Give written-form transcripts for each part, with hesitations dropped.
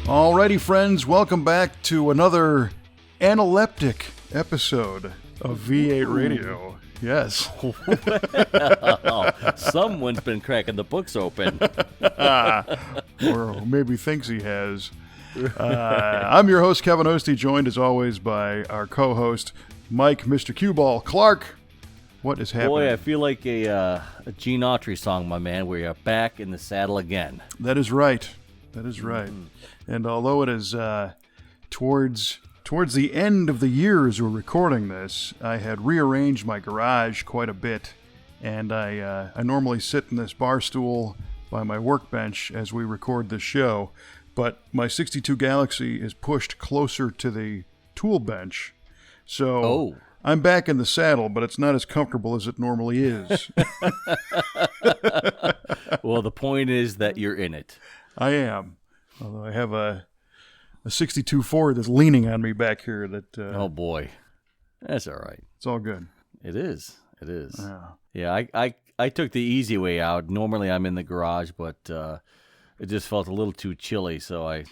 Alrighty, friends, welcome back to another analeptic episode of V8 Radio. Yes. Well, someone's been cracking the books open. Or maybe thinks he has. I'm your host, Kevin Ostie, joined as always by our co-host, Mike, Mr. Q-Ball Clark. What is happening? Boy, I feel like a Gene Autry song, my man, where you're back in the saddle again. That is right. That is right. And although it is towards the end of the year as we're recording this, I had rearranged my garage quite a bit, and I normally sit in this bar stool by my workbench as we record this show, but my 62 Galaxy is pushed closer to the tool bench, so I'm back in the saddle, but it's not as comfortable as it normally is. Well, the point is that you're in it. I am. Although I have a 62 Ford that's leaning on me back here. Oh, boy. That's all right. It's all good. It is. Yeah, I took the easy way out. Normally I'm in the garage, but it just felt a little too chilly, so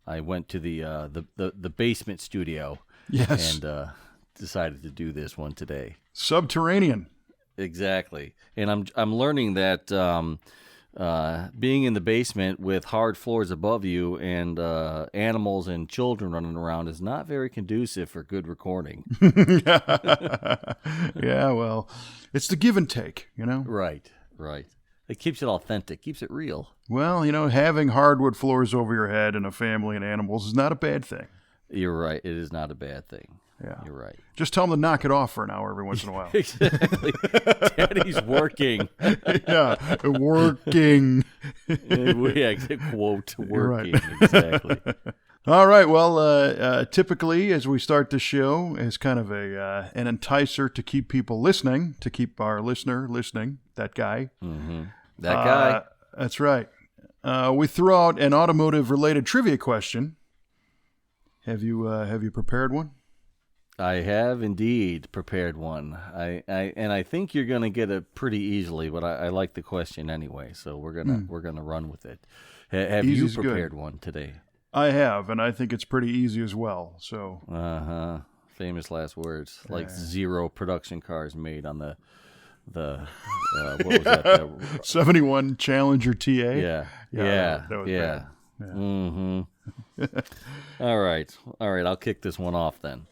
I went to the basement studio. Yes. And decided to do this one today. Subterranean. Exactly. And I'm learning that being in the basement with hard floors above you and animals and children running around is not very conducive for good recording. Yeah, well, it's the give and take, you know? Right. It keeps it authentic, keeps it real. Well, you know, having hardwood floors over your head and a family and animals is not a bad thing. You're right. It is not a bad thing. Yeah. You're right. Just tell them to knock it off for an hour every once in a while. Exactly. Daddy's working. Yeah, working. Yeah, quote, working. Right. Exactly. All right. Well, typically, as we start the show, as kind of an enticer to keep people listening, to keep our listener listening, that guy. Mm-hmm. That guy. That's right. We throw out an automotive-related trivia question. Have you prepared one? I have indeed prepared one. I think you're going to get it pretty easily, but I like the question anyway, so we're gonna run with it. Have you Easy's prepared good. one today? I have, and I think it's pretty easy as well. So. Famous last words. Like 0 production cars made on the what was that? 71 Challenger TA. Yeah. That was bad. Yeah. Mm-hmm. All right. I'll kick this one off then.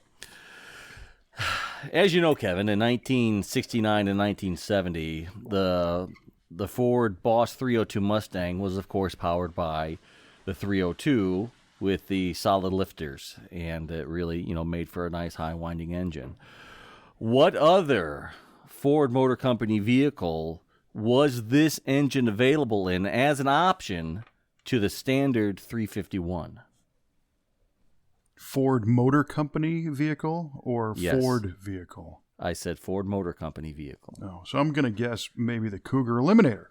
As you know, Kevin, in 1969 and 1970, the Ford Boss 302 Mustang was, of course, powered by the 302 with the solid lifters, and it really, made for a nice high-winding engine. What other Ford Motor Company vehicle was this engine available in as an option to the standard 351? Ford Motor Company vehicle or Yes. Ford vehicle? I said Ford Motor Company vehicle. No. So I'm going to guess maybe the Cougar Eliminator,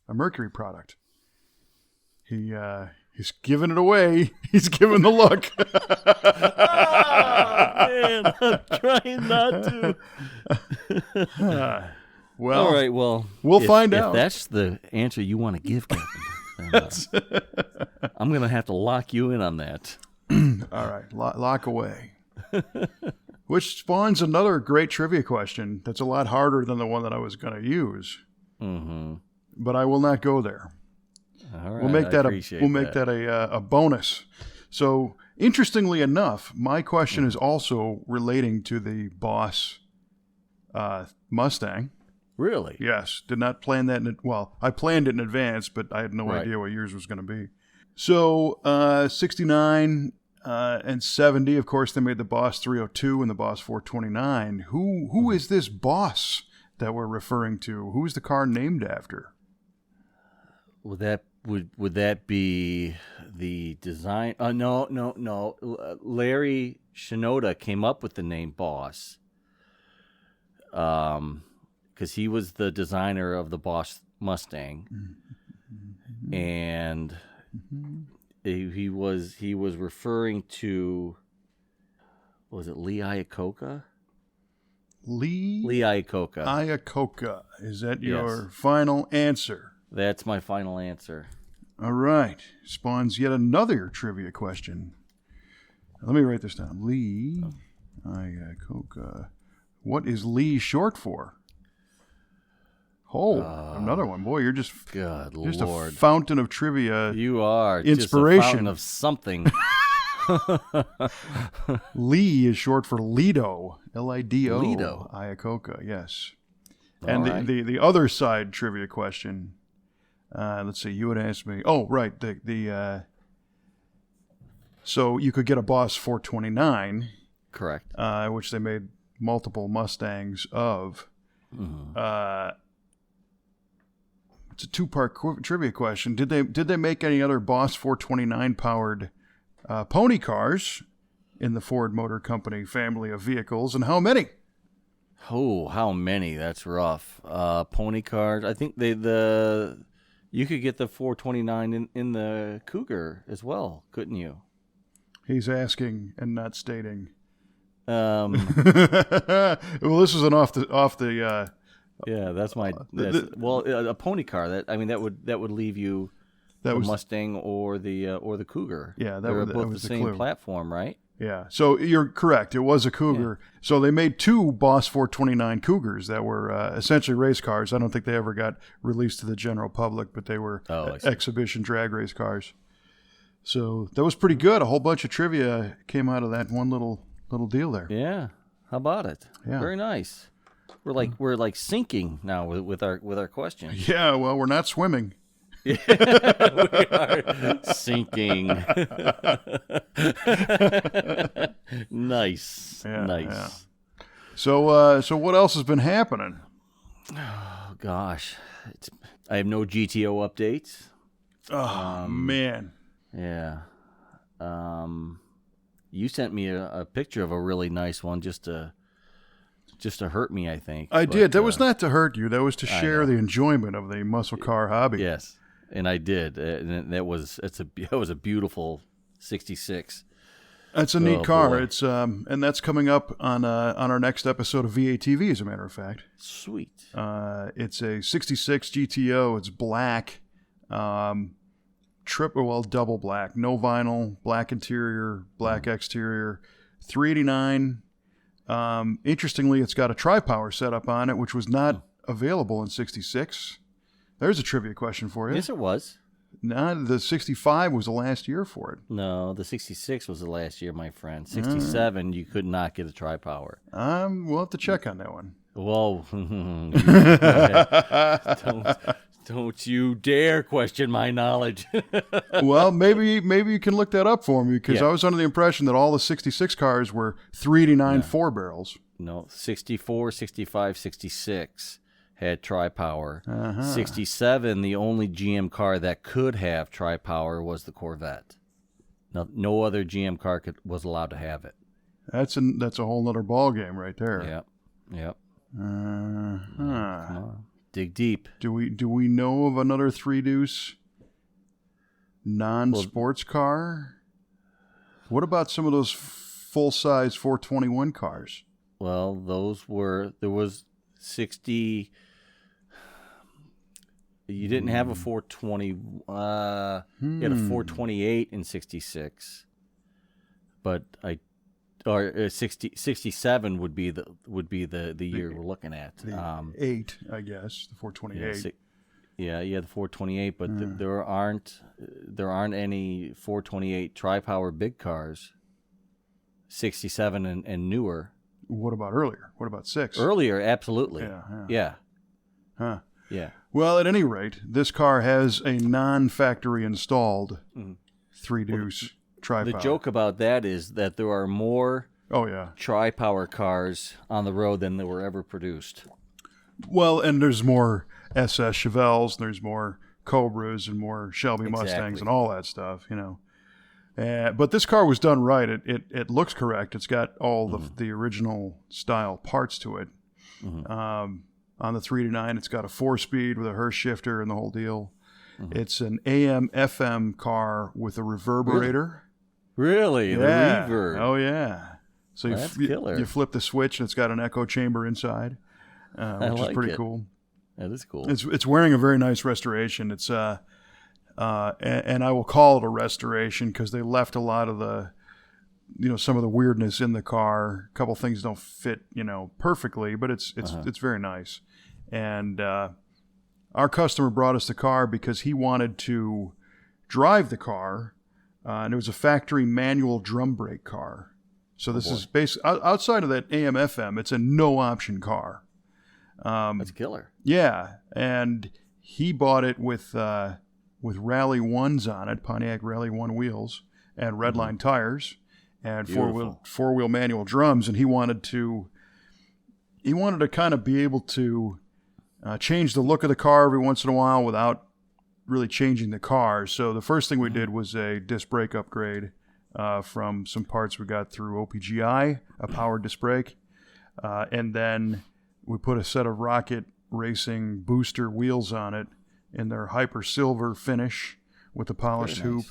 a Mercury product. He's giving it away. He's giving the look. Man, I'm trying not to. Well, All right, well, we'll find out. If that's the answer you want to give, Kevin, then, I'm going to have to lock you in on that. All right, lock away. Which spawns another great trivia question that's a lot harder than the one that I was going to use. Mm-hmm. But I will not go there. All right, We'll make that a bonus. So, interestingly enough, my question is also relating to the Boss Mustang. Really? Yes, did not plan that. I planned it in advance, but I had no idea what yours was going to be. So, 69 and 70, of course, they made the Boss 302 and the Boss 429. Who is this Boss that we're referring to? Who's the car named after? Would that be the design? No. Larry Shinoda came up with the name Boss. Because he was the designer of the Boss Mustang, and he was referring to, was it Lee Iacocca? Lee Iacocca. Iacocca. Is that your final answer? That's my final answer. All right. Spawns yet another trivia question. Let me write this down. Lee Iacocca. What is Lee short for? Oh, another one. Boy, you're just Lord. a fountain of trivia. You are inspiration. Just a fountain of something. Lee is short for Lido. Lido. Lido. Iacocca, yes. All And right. the other side trivia question. Let's see. You would ask me. Oh, right. So you could get a Boss 429. Correct. Which they made multiple Mustangs of. It's a two-part trivia question. Did they make any other Boss 429 powered pony cars in the Ford Motor Company family of vehicles, and how many? Oh, how many? That's rough. Pony cars. I think you could get the 429 in the Cougar as well, couldn't you? He's asking and not stating. Well, this is an off the. Yeah, that's my. A pony car. That would leave you the Mustang or the Cougar. Yeah, they were both was the the same clue. platform, right? Yeah, so you're correct. It was a Cougar. Yeah. So they made two Boss 429 Cougars that were essentially race cars. I don't think they ever got released to the general public, but they were exhibition drag race cars. So that was pretty good. A whole bunch of trivia came out of that one little deal there. Yeah, how about it? Yeah. Very nice. We're like sinking now with our questions. Yeah, well, we're not swimming. We are sinking. Nice. Yeah, nice. Yeah. So what else has been happening? Oh gosh, I have no GTO updates. Oh man. Yeah. You sent me a picture of a really nice one just to hurt me, I think. I did. That was not to hurt you. That was to share the enjoyment of the muscle car hobby. Yes, and I did. And that was a beautiful 66. That's a neat car. Boy. It's and that's coming up on our next episode of VATV, as a matter of fact. Sweet. It's a 66 GTO. It's black, double black, no vinyl, black interior, black exterior, 389. Interestingly, it's got a tri-power setup on it, which was not available in 66. There's a trivia question for you. Yes, it was. No, the 65 was the last year for it. No, the 66 was the last year, my friend. 67, you could not get a tri-power. We'll have to check on that one. Whoa. Don't you dare question my knowledge. Well, maybe you can look that up for me, because I was under the impression that all the 66 cars were 389 four barrels. No, 64, 65, 66 had tri-power. 67, the only GM car that could have tri-power was the Corvette. No other GM car was allowed to have it. That's a whole nother ball game right there. Yep. Come on. Dig deep. Do we know of another 3-deuce non-sports car? What about some of those full-size 421 cars? Well, there was 60. You didn't have a 420. You had a 428 in 66, but 67 would be the year we're looking at. The 8, I guess, the 428. Yeah, the 428, but there aren't any 428 tri-power big cars. 67 and newer. What about earlier? What about 6? Earlier, absolutely. Yeah. Huh. Yeah. Well, at any rate, this car has a non-factory installed 3-deuce tri-power. The joke about that is that there are more tri-power cars on the road than there were ever produced. Well, and there's more SS Chevelles, there's more Cobras and more Shelby Mustangs and all that stuff, you know. But this car was done right. It looks correct. It's got all the original style parts to it. On the 389, it's got a 4-speed with a Hurst shifter and the whole deal. It's an AM/FM car with a reverberator. Really? Yeah. The reverb. Oh, yeah. So you flip the switch and it's got an echo chamber inside, which is pretty cool. That is cool. It's wearing a very nice restoration. It's and I will call it a restoration because they left a lot of the, some of the weirdness in the car. A couple things don't fit, perfectly, but it's very nice. And our customer brought us the car because he wanted to drive the car, and it was a factory manual drum brake car. So this is basically outside of that AM/FM. It's a no option car. That's killer. Yeah, and he bought it with Rally 1s on it, Pontiac Rally 1 wheels, and Redline tires, and four-wheel manual drums. And he wanted to kind of be able to change the look of the car every once in a while without really changing the car. So the first thing we did was a disc brake upgrade from some parts we got through OPGI, a powered disc brake, and then we put a set of Rocket Racing booster wheels on it in their hyper silver finish with the polished hoop.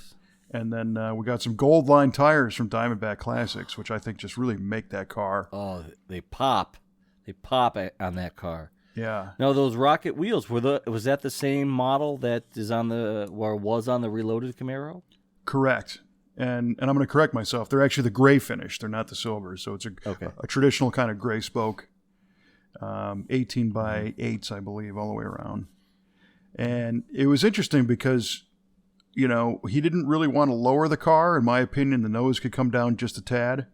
And then we got some gold line tires from Diamondback Classics, which I think just really make that car. Oh, they pop. They pop on that car. Yeah. Now those Rocket wheels, was that the same model that was on the Reloaded Camaro? Correct. And I'm going to correct myself. They're actually the gray finish. They're not the silver. So it's a traditional kind of gray spoke. 18 by 8s, I believe, all the way around. And it was interesting because, he didn't really want to lower the car. In my opinion, the nose could come down just a tad.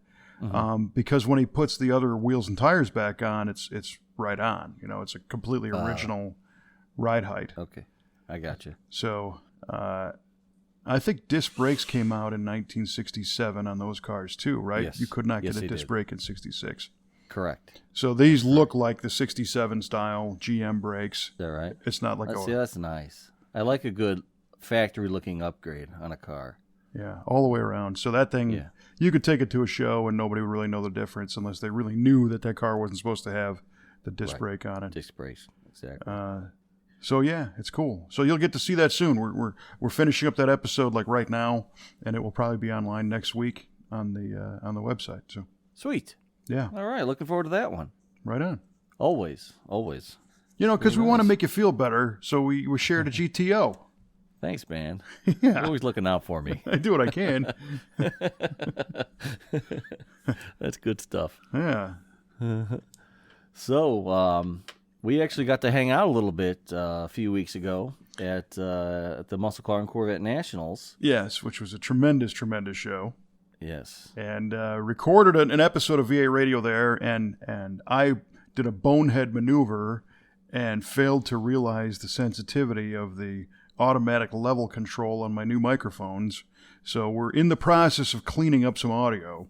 Because when he puts the other wheels and tires back on, it's right on. It's a completely original ride height. Okay, I got you. So I think disc brakes came out in 1967 on those cars too, right? Yes. You could not get a disc brake in 66. Correct. So these look like the 67 style GM brakes. Is that right? It's not like that's nice. I like a good factory looking upgrade on a car. Yeah, all the way around. So that thing, you could take it to a show and nobody would really know the difference unless they really knew that car wasn't supposed to have the disc brake on it. Disc brakes, exactly. So yeah, it's cool. So you'll get to see that soon. We're finishing up that episode like right now, and it will probably be online next week on the website. So sweet. Yeah. All right. Looking forward to that one. Right on. Always. Because we want to make you feel better, so we shared a GTO. Thanks, man. Yeah. You're always looking out for me. I do what I can. That's good stuff. Yeah. So, we actually got to hang out a little bit a few weeks ago at the Muscle Car and Corvette Nationals. Yes, which was a tremendous, tremendous show. Yes. And recorded an episode of VA Radio there, and I did a bonehead maneuver and failed to realize the sensitivity of the automatic level control on my new microphones. So we're in the process of cleaning up some audio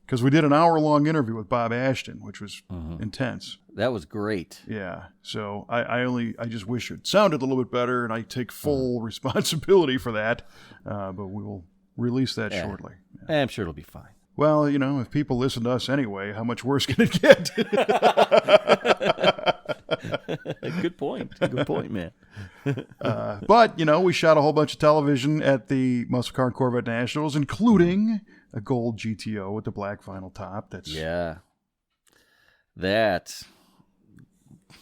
because we did an hour-long interview with Bob Ashton, which was intense. That was great. Yeah. So I just wish it sounded a little bit better, and I take full responsibility for that. But we will release that shortly. Yeah. I'm sure it'll be fine. Well, if people listen to us anyway, how much worse can it get? Good point, man. But, we shot a whole bunch of television at the Muscle Car and Corvette Nationals, including a gold GTO with the black vinyl top.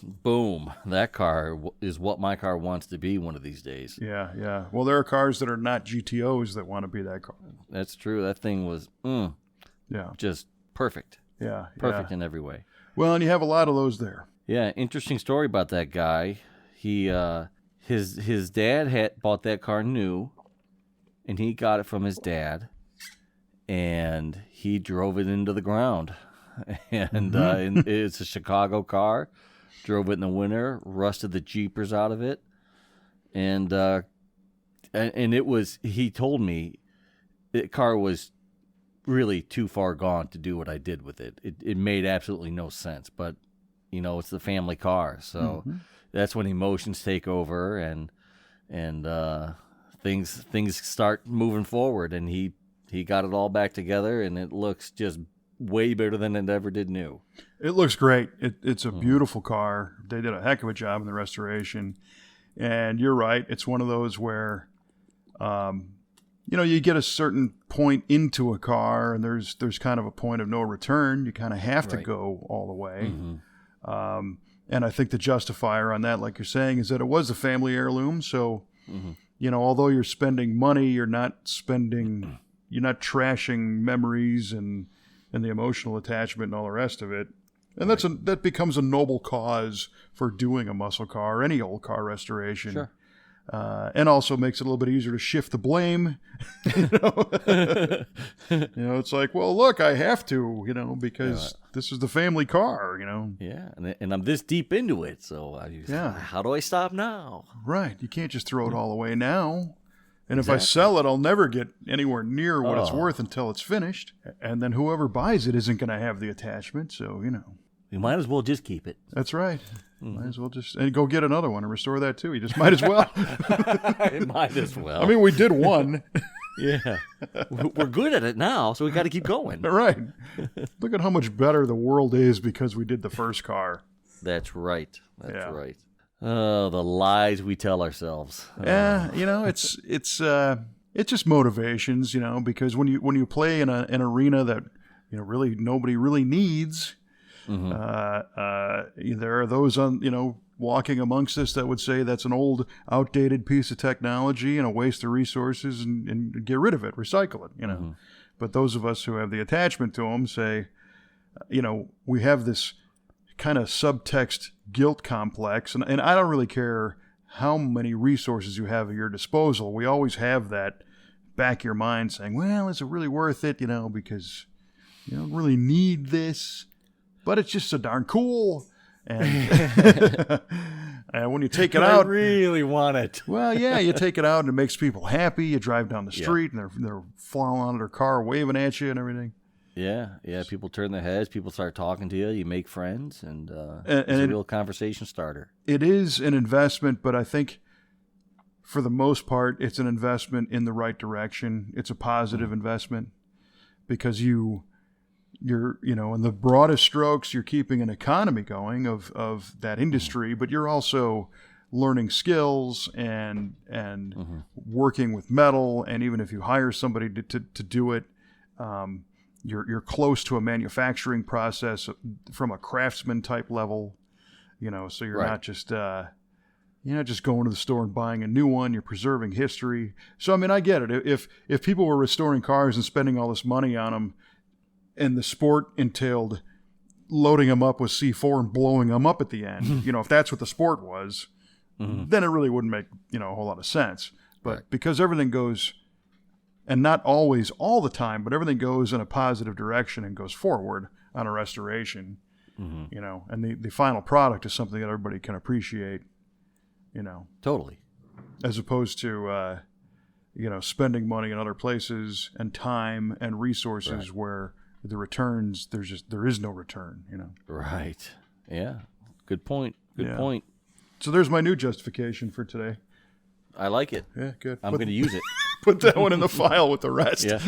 Boom. That car is what my car wants to be one of these days. Yeah. Well, there are cars that are not GTOs that want to be that car. That's true. That thing was just perfect. Yeah. Perfect in every way. Well, and you have a lot of those there. Yeah, interesting story about that guy. He his dad had bought that car new, and he got it from his dad, and he drove it into the ground. And it's a Chicago car. Drove it in the winter, rusted the jeepers out of it, and it was. He told me the car was really too far gone to do what I did with it. It made absolutely no sense, but it's the family car, so that's when emotions take over and things start moving forward, and he got it all back together, and it looks just way better than it ever did new. It looks great. It's a beautiful car. They did a heck of a job in the restoration, and you're right. It's one of those where you get a certain point into a car, and there's kind of a point of no return. You kind of have to go all the way. And I think the justifier on that, like you're saying, is that it was a family heirloom. So, although you're spending money, you're not trashing memories and the emotional attachment and all the rest of it. And that becomes a noble cause for doing a muscle car or any old car restoration. Sure. And also makes it a little bit easier to shift the blame. It's like, well, look, I have to, because this is the family car, Yeah, and I'm this deep into it, so how do I stop now? Right. You can't just throw it all away now. And if I sell it, I'll never get anywhere near what it's worth until it's finished. And then whoever buys it isn't going to have the attachment, so, You might as well just keep it. That's right. Might as well and go get another one and restore that too. You just might as well. Might as well. I mean, we did one. Yeah. We're good at it now, so we got to keep going. Right. Look at how much better the world is because we did the first car. That's right. That's right. Oh, the lies we tell ourselves. Yeah, it's just motivations, because when you play in an arena that really nobody really needs. There are those walking amongst us that would say that's an old, outdated piece of technology and a waste of resources and get rid of it, recycle it, But those of us who have the attachment to them say, we have this kind of subtext guilt complex, and I don't really care how many resources you have at your disposal. We always have that back of your mind saying, well, is it really worth it, because you don't really need this. But it's just so darn cool. And, and when you take it out... I really want it. Well, yeah, you take it out and it makes people happy. You drive down the street and they're flying out of their car, waving at you and everything. Yeah. People turn their heads. People start talking to you. You make friends. And it's a real conversation starter. It is an investment, but I think for the most part, it's an investment in the right direction. It's a positive investment because you're in the broadest strokes, you're keeping an economy going of that industry, but you're also learning skills and working with metal. And even if you hire somebody to do it, you're close to a manufacturing process from a craftsman type level, so you're not just, just going to the store and buying a new one. You're preserving history. So, I mean, I get it. If people were restoring cars and spending all this money on them, and the sport entailed loading them up with C4 and blowing them up at the end, if that's what the sport was, then it really wouldn't make, a whole lot of sense. But because everything goes, and not always all the time, but everything goes in a positive direction and goes forward on a restoration, and the final product is something that everybody can appreciate, Totally. As opposed to, spending money in other places and time and resources where the returns, there is no return, Right. Yeah. Good point. Good point. So there's my new justification for today. I like it. Yeah, good. I'm going to use it. Put that one in the file with the rest. Yeah.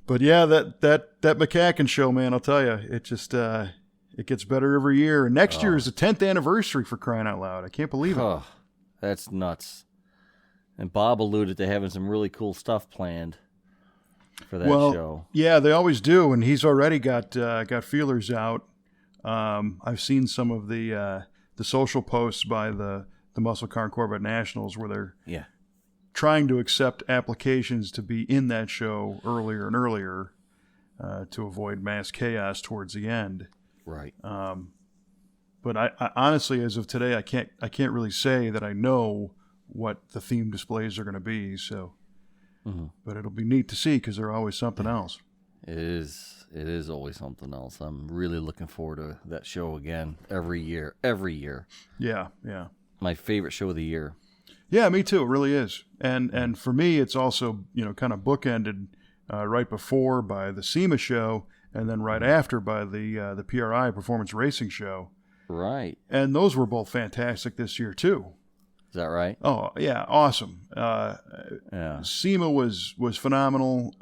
But yeah, that MCACN show, man, I'll tell you, it just it gets better every year. And next year is the 10th anniversary, for crying out loud. I can't believe it. Oh, that's nuts. And Bob alluded to having some really cool stuff planned for that show. Yeah, they always do, and he's already got feelers out. I've seen some of the social posts by the Muscle Car and Corvette Nationals where they're trying to accept applications to be in that show earlier and earlier to avoid mass chaos towards the end. Right. But I honestly, as of today, I can't really say that I know what the theme displays are going to be. So. But it'll be neat to see because they're always something else. It is always something else. I'm really looking forward to that show again every year. Yeah. My favorite show of the year. Yeah, me too. It really is. And for me, it's also kind of bookended right before by the SEMA show, and then right after by the PRI Performance Racing show. Right. And those were both fantastic this year too. Is that right? Oh, yeah, awesome. SEMA was phenomenal,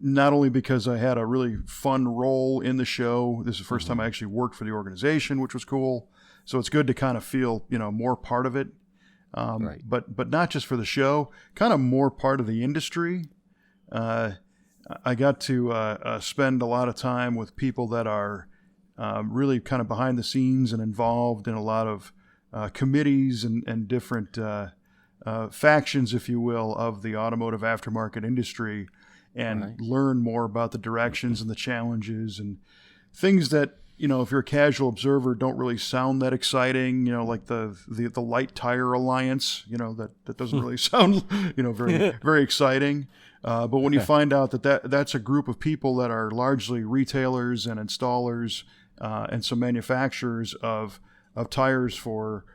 not only because I had a really fun role in the show. This is the first time I actually worked for the organization, which was cool. So it's good to kind of feel, more part of it. But not just for the show, kind of more part of the industry. I got to spend a lot of time with people that are really kind of behind the scenes and involved in a lot of committees and different factions, if you will, of the automotive aftermarket industry, and learn more about the directions and the challenges and things that, if you're a casual observer, don't really sound that exciting, like the Light Tire Alliance, that doesn't really sound, very, very exciting. But when you find out that's a group of people that are largely retailers and installers and some manufacturers of tires for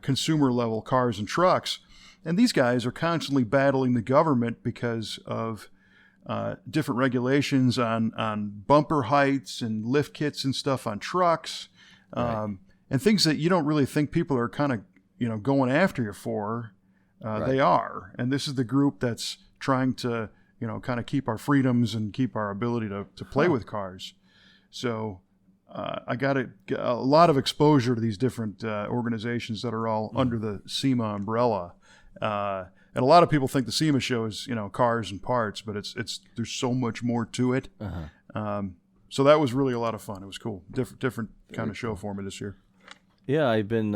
consumer level cars and trucks, and these guys are constantly battling the government because of different regulations on bumper heights and lift kits and stuff on trucks, and things that you don't really think people are kind of going after you for. They are, and this is the group that's trying to kind of keep our freedoms and keep our ability to play with cars. So I got a lot of exposure to these different organizations that are all under the SEMA umbrella. And a lot of people think the SEMA show is, cars and parts, but there's so much more to it. So that was really a lot of fun. It was cool. Different kind of show for me this year. Yeah, I've been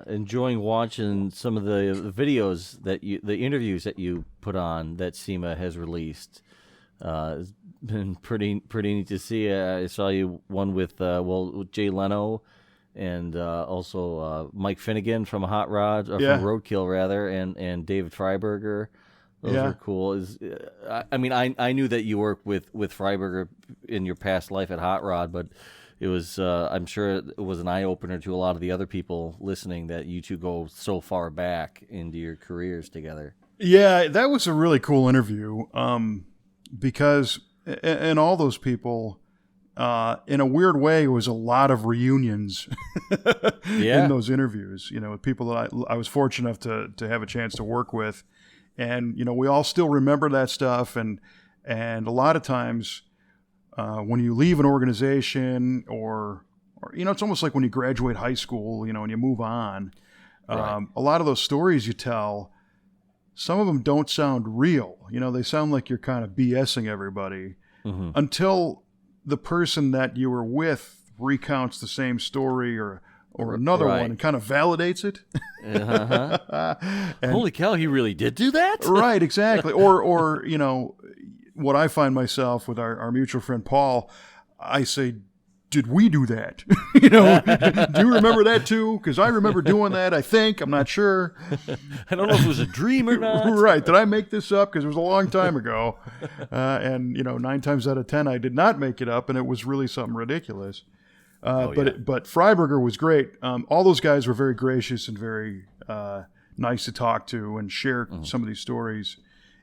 enjoying watching some of the videos the interviews that you put on that SEMA has released. It's been pretty neat to see. I saw you one with Jay Leno. And also Mike Finnegan from Hot Rods, from Roadkill rather, and David Freiberger. Those were cool. I knew that you worked with Freiberger in your past life at Hot Rod, but it was I'm sure it was an eye opener to a lot of the other people listening that you two go so far back into your careers together. Yeah, that was a really cool interview because and all those people. In a weird way, it was a lot of reunions in those interviews, with people that I was fortunate enough to have a chance to work with. And, we all still remember that stuff. And a lot of times when you leave an organization or it's almost like when you graduate high school, and you move on, a lot of those stories you tell, some of them don't sound real. They sound like you're kind of BSing everybody until the person that you were with recounts the same story or another one and kind of validates it. Holy cow, he really did do that? Right, exactly. Or what I find myself with our mutual friend Paul, I say, did we do that? Do you remember that too? Because I remember doing that, I think. I'm not sure. I don't know if it was a dream or not. Right. Did I make this up? Because it was a long time ago. And 9 times out of 10, I did not make it up, and it was really something ridiculous. But Freiberger was great. All those guys were very gracious and very nice to talk to and share some of these stories.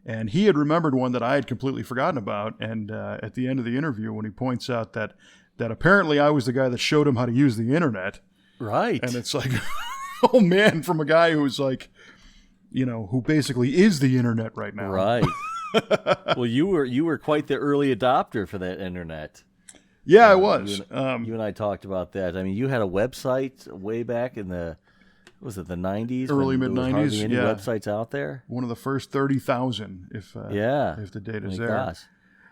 And he had remembered one that I had completely forgotten about. And at the end of the interview, when he points out that apparently I was the guy that showed him how to use the internet. Right. And it's like, oh man, from a guy who's like, who basically is the internet right now. Right. Well, you were quite the early adopter for that internet. Yeah, I was. You and I talked about that. I mean, you had a website way back in the 90s? Early mid-90s, any websites out there? One of the first 30,000, if the data's there. Gosh.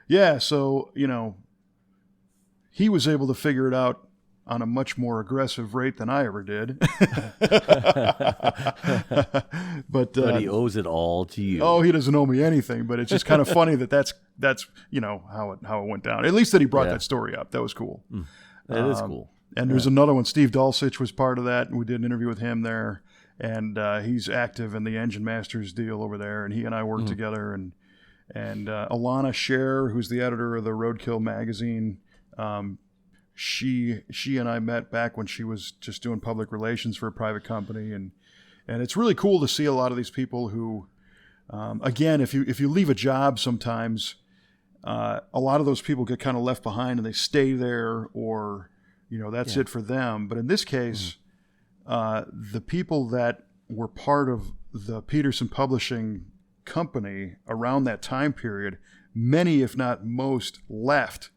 Yeah, so, he was able to figure it out on a much more aggressive rate than I ever did. But he owes it all to you. Oh, he doesn't owe me anything, but it's just kind of funny that's how it went down. At least that he brought that story up. That was cool. That is cool. And there's another one. Steve Dulcich was part of that, and we did an interview with him there. And he's active in the Engine Masters deal over there, and he and I worked together. And Alana Scher, who's the editor of the Roadkill magazine, she and I met back when she was just doing public relations for a private company, and it's really cool to see a lot of these people who, again, if you leave a job sometimes, a lot of those people get kind of left behind and they stay there, or that's it for them. But in this case, the people that were part of the Peterson Publishing company around that time period, many if not most left.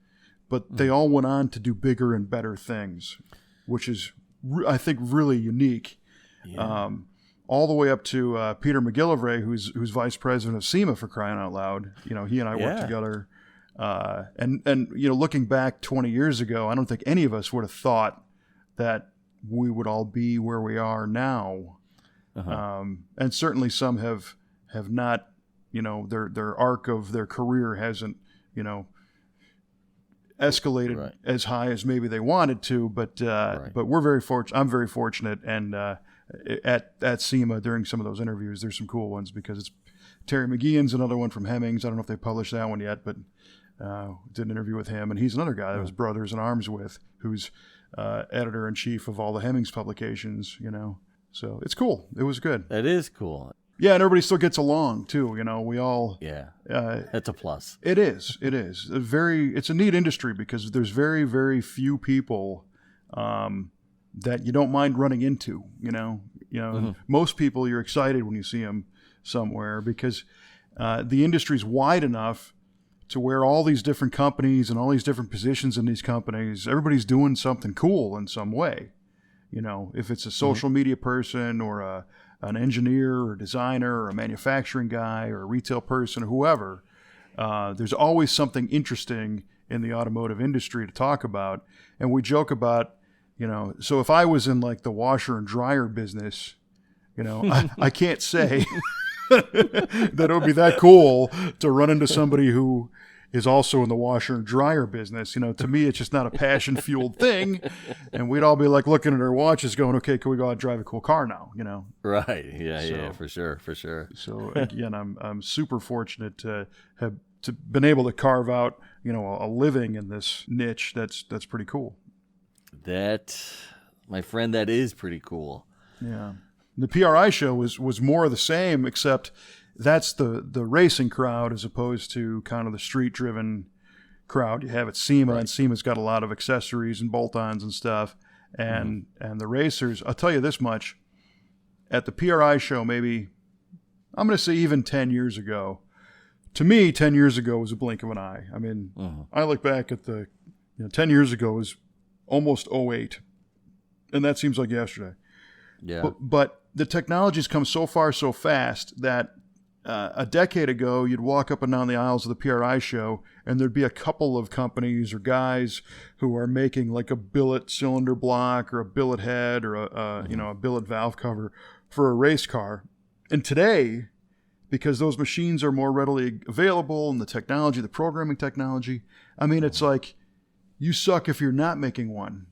But they all went on to do bigger and better things, which is, I think, really unique. Yeah. All the way up to Peter McGillivray, who's vice president of SEMA, for crying out loud. He and I worked together. And looking back 20 years ago, I don't think any of us would have thought that we would all be where we are now. And certainly some have not, their arc of their career hasn't, escalated as high as maybe they wanted to, but we're very fortunate. I'm very fortunate, and at SEMA during some of those interviews, there's some cool ones because it's Terry McGeehan's another one from Hemmings. I don't know if they published that one yet, but did an interview with him, and he's another guy that was brothers in arms with, who's editor-in-chief of all the Hemmings publications. So it's cool. It was good. That is cool. Yeah, and everybody still gets along too. We all. Yeah, that's a plus. It is. It's a neat industry because there's very, very few people that you don't mind running into. Most people you're excited when you see them somewhere because the industry's wide enough to where all these different companies and all these different positions in these companies, everybody's doing something cool in some way. If it's a social media person or an engineer or designer or a manufacturing guy or a retail person or whoever, there's always something interesting in the automotive industry to talk about. And we joke about, so if I was in like the washer and dryer business, I can't say that it would be that cool to run into somebody who is also in the washer and dryer business. To me, it's just not a passion-fueled thing. And we'd all be like looking at our watches going, okay, can we go out and drive a cool car now? Right. Yeah, for sure. So again, I'm super fortunate to have been able to carve out, a living in this niche. That's pretty cool. That, my friend, that is pretty cool. Yeah. The PRI show was more of the same, except that's the racing crowd as opposed to kind of the street-driven crowd you have at SEMA, and SEMA's got a lot of accessories and bolt-ons and stuff. And the racers, I'll tell you this much, at the PRI show, maybe, I'm going to say even 10 years ago, to me, 10 years ago was a blink of an eye. I mean, I look back at 10 years ago was almost '08, and that seems like yesterday. Yeah. But the technology's come so far so fast that a decade ago, you'd walk up and down the aisles of the PRI show, and there'd be a couple of companies or guys who are making like a billet cylinder block or a billet head or a billet valve cover for a race car. And today, because those machines are more readily available and the programming technology, I mean, it's like, you suck if you're not making one.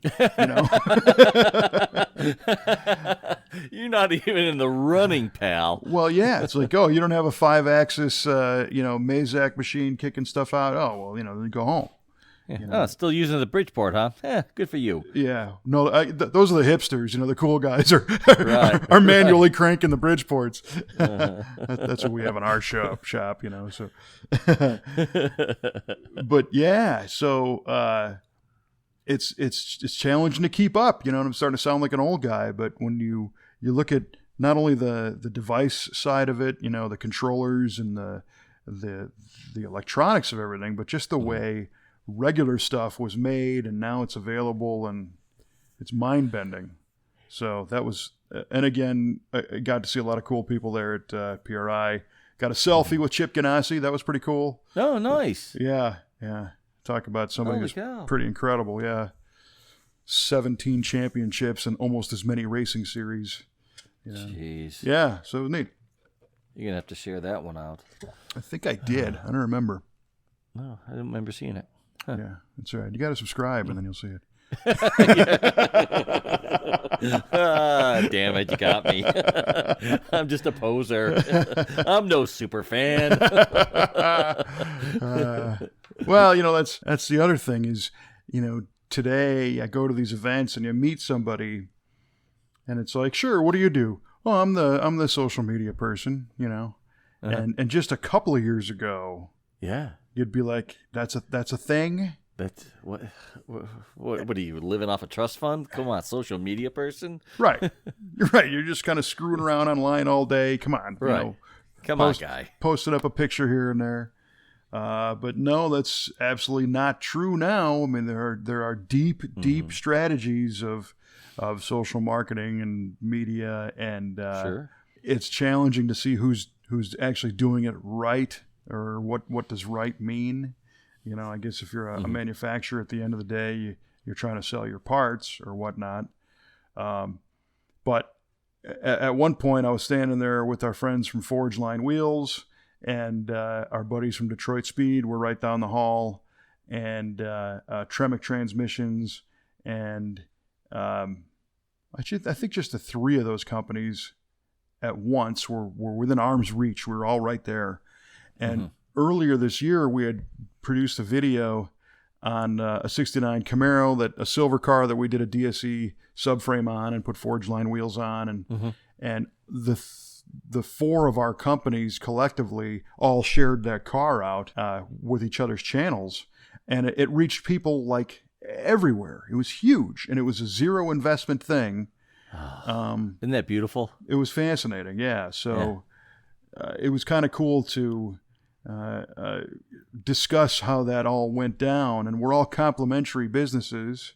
You're not even in the running, pal. Well, yeah. It's like, oh, you don't have a 5-axis, Mazak machine kicking stuff out. Oh, well, then go home. Yeah. Still using the Bridgeport, huh? Good for you. Yeah. No, those are the hipsters. The cool guys are manually cranking the Bridgeports. That's what we have in our shop. So, but yeah. So it's challenging to keep up. And I'm starting to sound like an old guy. But when you look at not only the device side of it, the controllers and the electronics of everything, but just the way regular stuff was made and now it's available, and it's mind-bending. So that was, and again, I got to see a lot of cool people there at PRI. Got a selfie with Chip Ganassi. That was pretty cool. Oh, nice. Yeah. Talk about somebody who's pretty incredible. Yeah. 17 championships and almost as many racing series. Jeez. Yeah, so it was neat. You're going to have to share that one out. I think I did. I don't remember. No, I don't remember seeing it. Huh. Yeah, that's all right. You got to subscribe, and then you'll see it. Damn it, you got me. I'm just a poser. I'm no super fan. Well, that's the other thing is, today I go to these events and you meet somebody, and it's like, sure, what do you do? Well, I'm the social media person, and just a couple of years ago, you'd be like, that's a thing. That's what are you living off a trust fund? Come on, social media person. Right, you're right. You're just kind of screwing around online all day. Come on, right? Come on, guy. Posting up a picture here and there. But no, that's absolutely not true now. I mean, there are deep strategies of social marketing and media, and it's challenging to see who's actually doing it right, or what does right mean. I guess if you're a manufacturer, at the end of the day, you're trying to sell your parts or whatnot. But at one point, I was standing there with our friends from Forge Line Wheels, and our buddies from Detroit Speed were right down the hall, and Tremec Transmissions, and I think just the three of those companies at once were within arm's reach. We were all right there. And earlier this year, we had produced a video on a 69 Camaro, a silver car that we did a DSE subframe on and put Forge Line wheels on. And the four of our companies collectively all shared that car out with each other's channels. And it reached people like everywhere. It was huge, and it was a zero investment thing. Isn't that beautiful? It was fascinating, yeah. So it was kind of cool to discuss how that all went down, and we're all complementary businesses.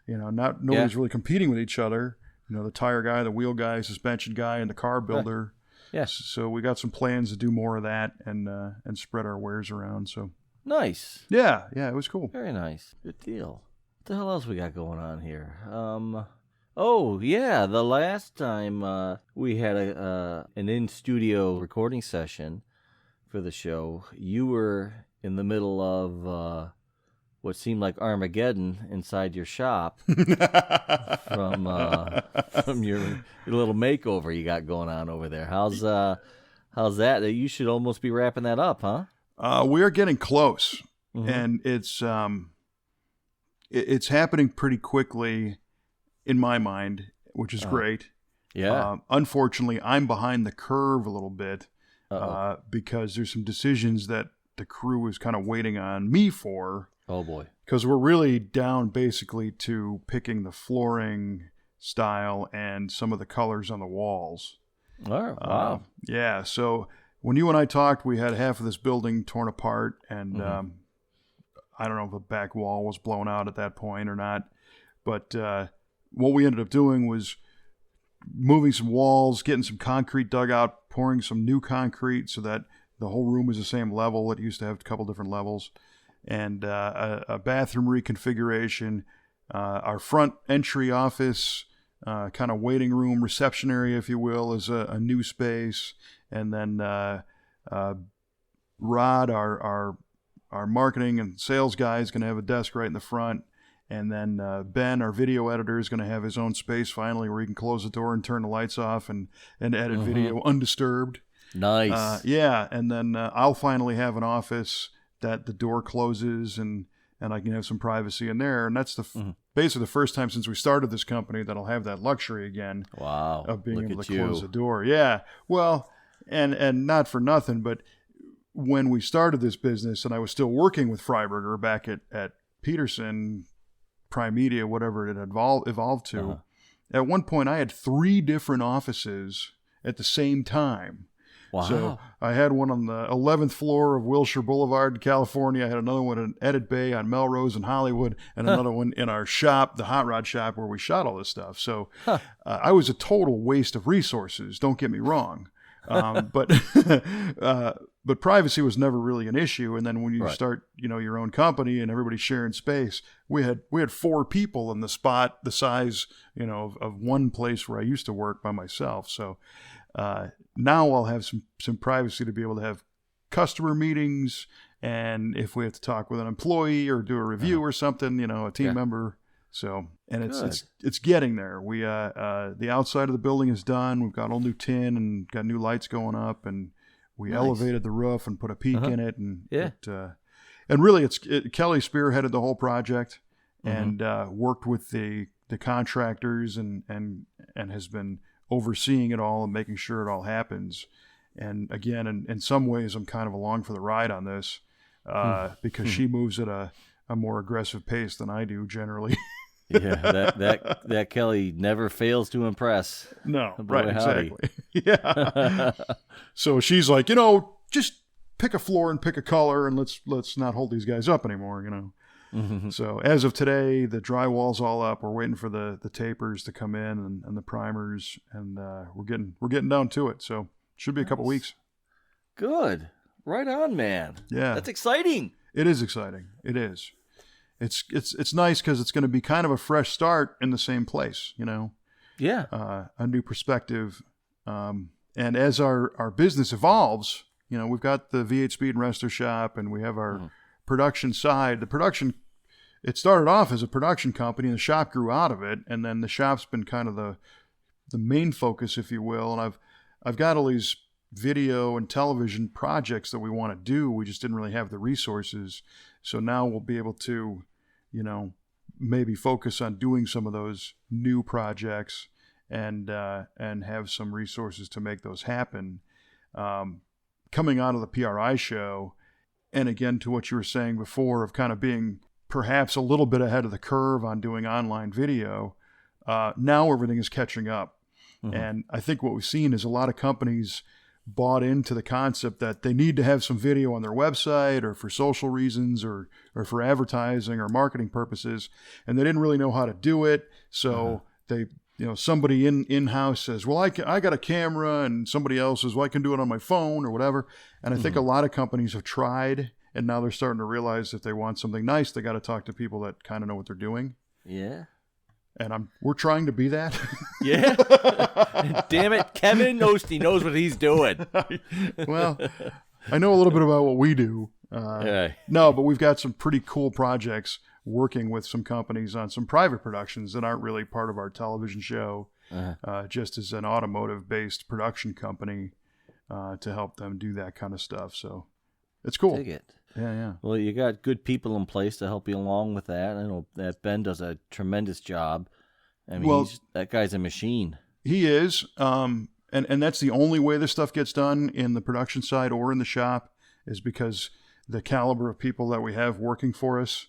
Nobody's really competing with each other. The tire guy, the wheel guy, suspension guy, and the car builder. Yeah. So we got some plans to do more of that and spread our wares around. So nice. Yeah, it was cool. Very nice. Good deal. What the hell else we got going on here? Oh yeah, the last time we had an in-studio recording session for the show, you were in the middle of what seemed like Armageddon inside your shop from your little makeover you got going on over there. How's that? You should almost be wrapping that up, huh? We are getting close, and it's happening pretty quickly in my mind, which is great. Yeah. Unfortunately, I'm behind the curve a little bit because there's some decisions that the crew is kind of waiting on me for. Oh, boy. Because we're really down basically to picking the flooring style and some of the colors on the walls. Oh, wow. Yeah, so when you and I talked, we had half of this building torn apart, and I don't know if the back wall was blown out at that point or not, but what we ended up doing was moving some walls, getting some concrete dug out, pouring some new concrete so that the whole room is the same level. It used to have a couple different levels, and a bathroom reconfiguration, our front entry office, kind of waiting room, reception area, if you will, is a new space. And then Rod, our marketing and sales guy, is going to have a desk right in the front. And then Ben, our video editor, is going to have his own space finally where he can close the door and turn the lights off and edit video undisturbed. Nice. Yeah, and then I'll finally have an office that the door closes and I can have some privacy in there. And that's basically the first time since we started this company that I'll have that luxury again. Wow. Of being able to close the door. Yeah. Well, and not for nothing, but when we started this business and I was still working with Freiberger back at Peterson, Prime Media, whatever it had evolved to, at one point I had 3 different offices at the same time. Wow. So I had one on the 11th floor of Wilshire Boulevard in California. I had another one in Edit Bay on Melrose in Hollywood, and another one in our shop, the Hot Rod shop, where we shot all this stuff. So I was a total waste of resources, don't get me wrong. But privacy was never really an issue. And then when you start, your own company and everybody's sharing space, we had 4 people in the spot the size, of one place where I used to work by myself. So now I'll have some privacy to be able to have customer meetings, and if we have to talk with an employee or do a review or something, a team member. So, and it's getting there. We the outside of the building is done. We've got all new tin and got new lights going up, and we elevated the roof and put a peak in it, and and really Kelly spearheaded the whole project and worked with the contractors and has been overseeing it all and making sure it all happens. And again, in some ways, I'm kind of along for the ride on this because she moves at a more aggressive pace than I do generally. Yeah, that Kelly never fails to impress. No, Boy, right, howdy. exactly. Yeah. So she's like, just pick a floor and pick a color, and let's not hold these guys up anymore, So as of today, the drywall's all up. We're waiting for the tapers to come in and the primers, and we're getting down to it. So should be a couple weeks. Good. Right on, man. Yeah. That's exciting. It is exciting. It is. It's nice because it's going to be kind of a fresh start in the same place, a new perspective. And as our business evolves, we've got the V8 Speed and Resto shop, and we have our production side. The production, it started off as a production company, and the shop grew out of it, and then the shop's been kind of the main focus, if you will. And I've got all these video and television projects that we want to do. We just didn't really have the resources. So now we'll be able to, maybe focus on doing some of those new projects and have some resources to make those happen. Coming out of the PRI show, and again, to what you were saying before of kind of being perhaps a little bit ahead of the curve on doing online video, now everything is catching up. And I think what we've seen is a lot of companies bought into the concept that they need to have some video on their website or for social reasons or for advertising or marketing purposes, and they didn't really know how to do it. So they, somebody in-house says, well, I got a camera, and somebody else says, well, I can do it on my phone or whatever. And I think a lot of companies have tried, and now they're starting to realize if they want something nice, they got to talk to people that kind of know what they're doing. Yeah. And we're trying to be that. Yeah. Damn it, Kevin Osty knows what he's doing. Well, I know a little bit about what we do. No, but we've got some pretty cool projects working with some companies on some private productions that aren't really part of our television show, just as an automotive-based production company to help them do that kind of stuff. So it's cool. Dig it. Yeah. Well, you got good people in place to help you along with that. I know that Ben does a tremendous job. I mean, that guy's a machine. He is. And that's the only way this stuff gets done in the production side or in the shop, is because the caliber of people that we have working for us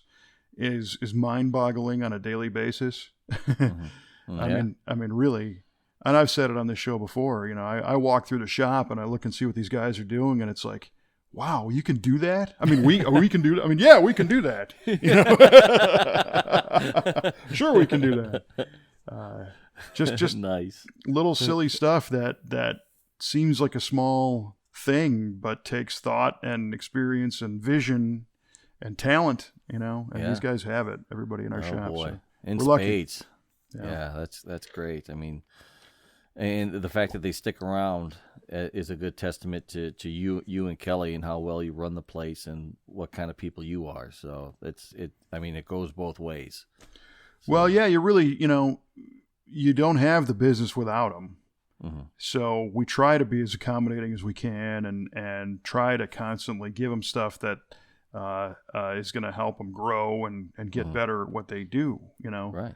is mind-boggling on a daily basis. I mean, really. And I've said it on this show before. I walk through the shop and I look and see what these guys are doing, and it's like, wow, you can do that? I mean, we can do that. I mean, yeah, we can do that. Sure, we can do that. Just nice little silly stuff that seems like a small thing, but takes thought and experience and vision and talent, and these guys have it. Everybody in our shop. Boy. So in we're spades. Lucky. Yeah, that's great. I mean, and the fact that they stick around is a good testament to you and Kelly and how well you run the place and what kind of people you are. So it goes both ways. So. Well, yeah, you really, you don't have the business without them. So we try to be as accommodating as we can and try to constantly give them stuff that is going to help them grow and get better at what they do, Right.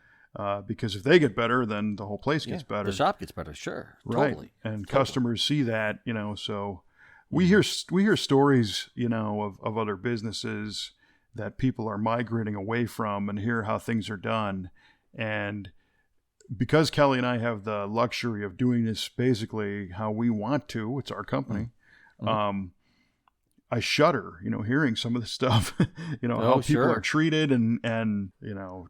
Because if they get better, then the whole place gets better. The shop gets better, sure, right. Totally. And customers see that, So we hear stories, of other businesses that people are migrating away from, and hear how things are done. And because Kelly and I have the luxury of doing this basically how we want to, it's our company. I shudder, hearing some of the stuff, how people are treated and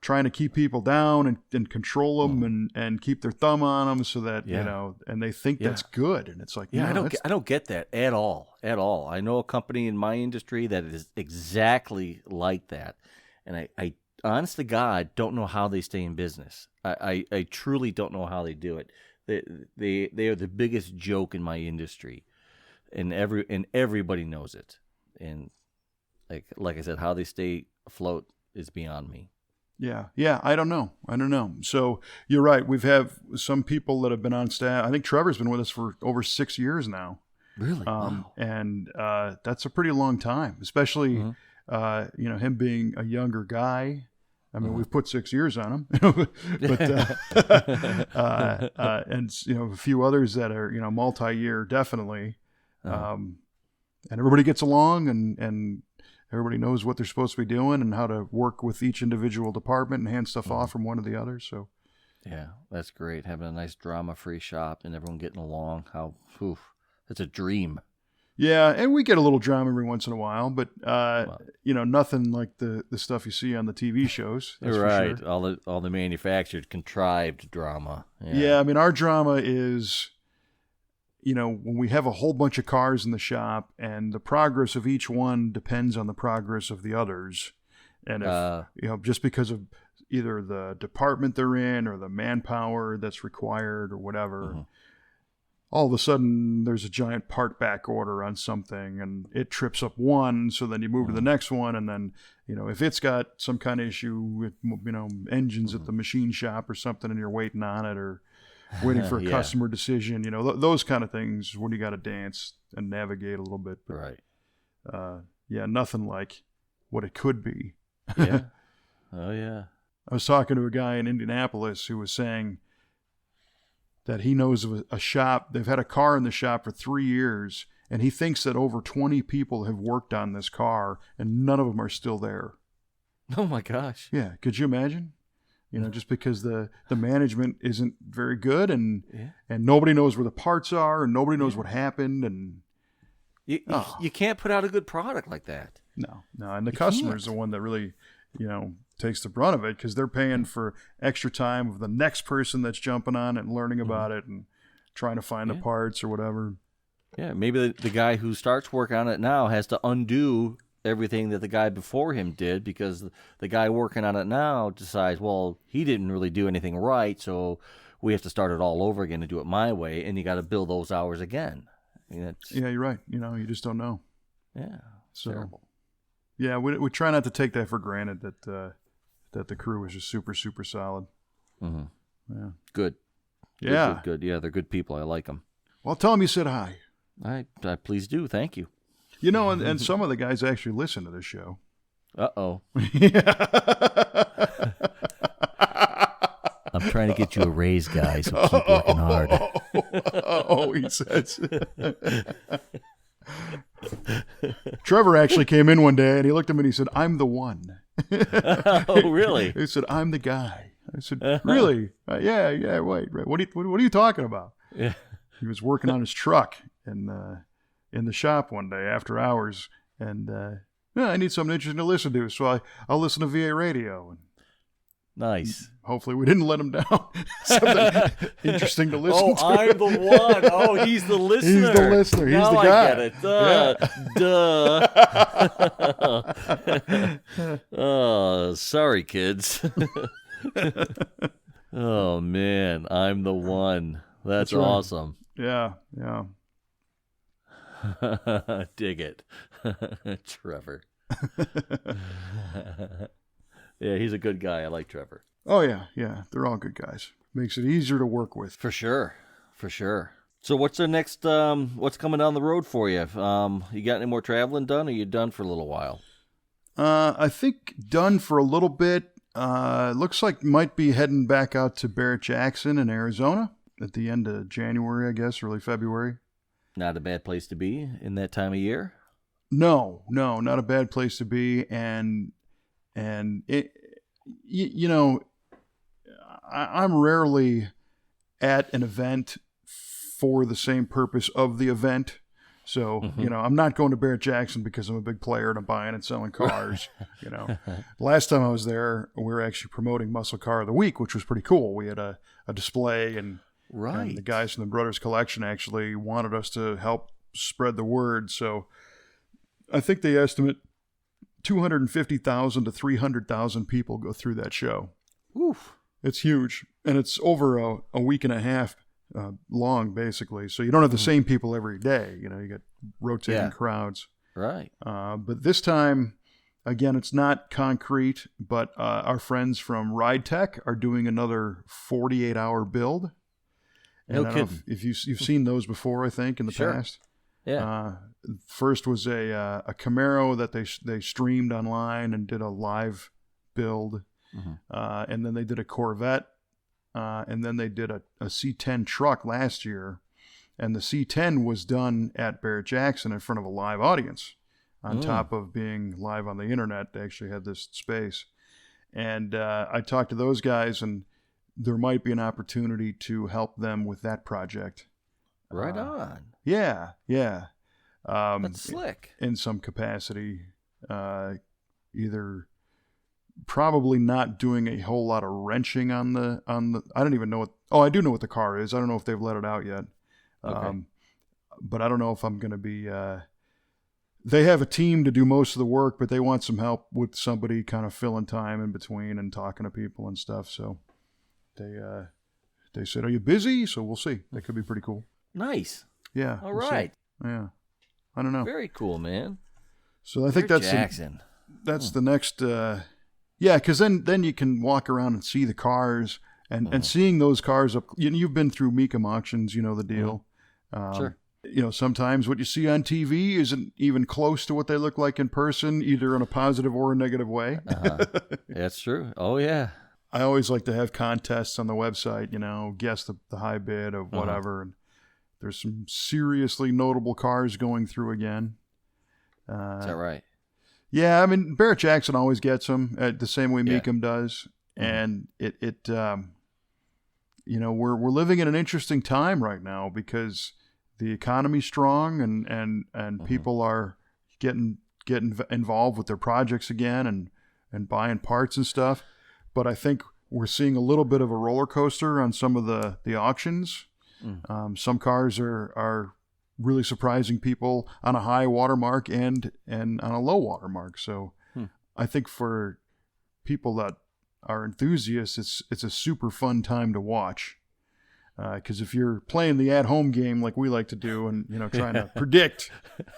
trying to keep people down and control them and keep their thumb on them so that, and they think that's good. And it's like, I don't get that at all. I know a company in my industry that is exactly like that. And I honest to God, don't know how they stay in business. I truly don't know how they do it. They are the biggest joke in my industry. And everybody knows it, and like I said, how they stay afloat is beyond me. Yeah, I don't know. So you're right. We've have some people that have been on staff. I think Trevor's been with us for over 6 years now. Really? Wow. And that's a pretty long time, especially him being a younger guy. I mean, we've put 6 years on him, but and a few others that are multi-year, definitely. And everybody gets along and everybody knows what they're supposed to be doing and how to work with each individual department and hand stuff off from one to the other. So, yeah, that's great. Having a nice drama-free shop and everyone getting along. It's a dream. Yeah, and we get a little drama every once in a while, but nothing like the stuff you see on the TV shows. That's right. For sure. All the manufactured, contrived drama. Yeah, I mean, our drama is, when we have a whole bunch of cars in the shop and the progress of each one depends on the progress of the others. And if, just because of, either the department they're in or the manpower that's required or whatever. Mm-hmm. All of a sudden, there's a giant part back order on something, and it trips up one, so then you move to the next one, and then, if it's got some kind of issue with, engines at the machine shop or something, and you're waiting on it, or waiting for a customer decision, those kind of things when you got to dance and navigate a little bit. But, right. Nothing like what it could be. Yeah. Oh, yeah. I was talking to a guy in Indianapolis who was saying that he knows of a shop. They've had a car in the shop for 3 years, and he thinks that over 20 people have worked on this car, and none of them are still there. Oh, my gosh. Yeah. Could you imagine? Just because the management isn't very good, and nobody knows where the parts are, and nobody knows what happened, and you can't put out a good product like that. No, and the customer's the one that really, takes the brunt of it, because they're paying for extra time of the next person that's jumping on it and learning about it and trying to find the parts or whatever. Yeah, maybe the guy who starts work on it now has to undo everything that the guy before him did, because the guy working on it now decides, well, he didn't really do anything right, so we have to start it all over again and do it my way, and you got to bill those hours again. Yeah, you're right. You just don't know. Yeah, so terrible. Yeah, we try not to take that for granted, that the crew is just super, super solid. Mm-hmm. Yeah. Good. Yeah. Good. Yeah, they're good people. I like them. Well, tell them you said hi. I please do. Thank you. And some of the guys actually listen to this show. Uh-oh. Yeah. I'm trying to get you a raise, guys, so keep working hard. He says. Trevor actually came in one day, and he looked at me and he said, "I'm the one." Oh, really? He said, "I'm the guy." I said, "Really?" Yeah. Wait. What are you talking about? Yeah. He was working on his truck in the shop one day after hours, and I need something interesting to listen to, so I'll listen to VA radio. And nice. Hopefully we didn't let him down. Something interesting to listen to. Oh, I'm the one. Oh, he's the listener. He's the listener. He's now the guy. I get it. Duh. Oh, sorry, kids. Oh, man. I'm the one. That's right. awesome. Yeah. Dig it. Trevor. Yeah, he's a good guy. I like Trevor. Oh, yeah. They're all good guys. Makes it easier to work with. For sure. So what's the next, what's coming down the road for you? You got any more traveling done, or you done for a little while? I think done for a little bit. Looks like might be heading back out to Barrett-Jackson in Arizona at the end of January, I guess, early February. Not a bad place to be in that time of year? No, not a bad place to be. And it, I'm rarely at an event for the same purpose of the event. So, I'm not going to Barrett-Jackson because I'm a big player and I'm buying and selling cars. Last time I was there, we were actually promoting Muscle Car of the Week, which was pretty cool. We had a display, and the guys from the Brothers Collection actually wanted us to help spread the word. So I think they estimate 250,000 to 300,000 people go through that show. Oof. It's huge. And it's over a week and a half long, basically. So you don't have the same people every day. You get rotating crowds. Right. But this time, again, it's not concrete, but our friends from Ride Tech are doing another 48-hour build. And no kidding. If you've seen those before, I think, in the past. Yeah. First was a Camaro that they streamed online and did a live build. And then they did a Corvette. And then they did a C10 truck last year. And the C10 was done at Barrett-Jackson in front of a live audience. On top of being live on the internet, they actually had this space. And I talked to those guys, and there might be an opportunity to help them with that project. Right on. Yeah. That's slick. In some capacity. Either probably not doing a whole lot of wrenching on the I don't even know I do know what the car is. I don't know if they've let it out yet. Okay. But I don't know if I'm going to be they have a team to do most of the work, but they want some help with somebody kind of filling time in between and talking to people and stuff. So they said, "Are you busy?" So we'll see. That could be pretty cool. Nice. Yeah. All we'll right. see. Yeah. I don't know. Very cool, man. So I think Barrett that's Jackson. that's the next. Yeah, because then you can walk around and see the cars and seeing those cars up. You've been through MCACN auctions, you know the deal. Sure. Sometimes what you see on TV isn't even close to what they look like in person, either in a positive or a negative way. That's true. Oh, yeah. I always like to have contests on the website, guess the high bid of whatever. And there's some seriously notable cars going through again. Is that right? Yeah, I mean, Barrett Jackson always gets them the same way MCACN does. And we're living in an interesting time right now because the economy's strong and people are getting involved with their projects again and buying parts and stuff. But I think we're seeing a little bit of a roller coaster on some of the auctions. Some cars are really surprising people on a high watermark and on a low watermark. So I think for people that are enthusiasts, it's a super fun time to watch. Because if you're playing the at-home game like we like to do and, trying to predict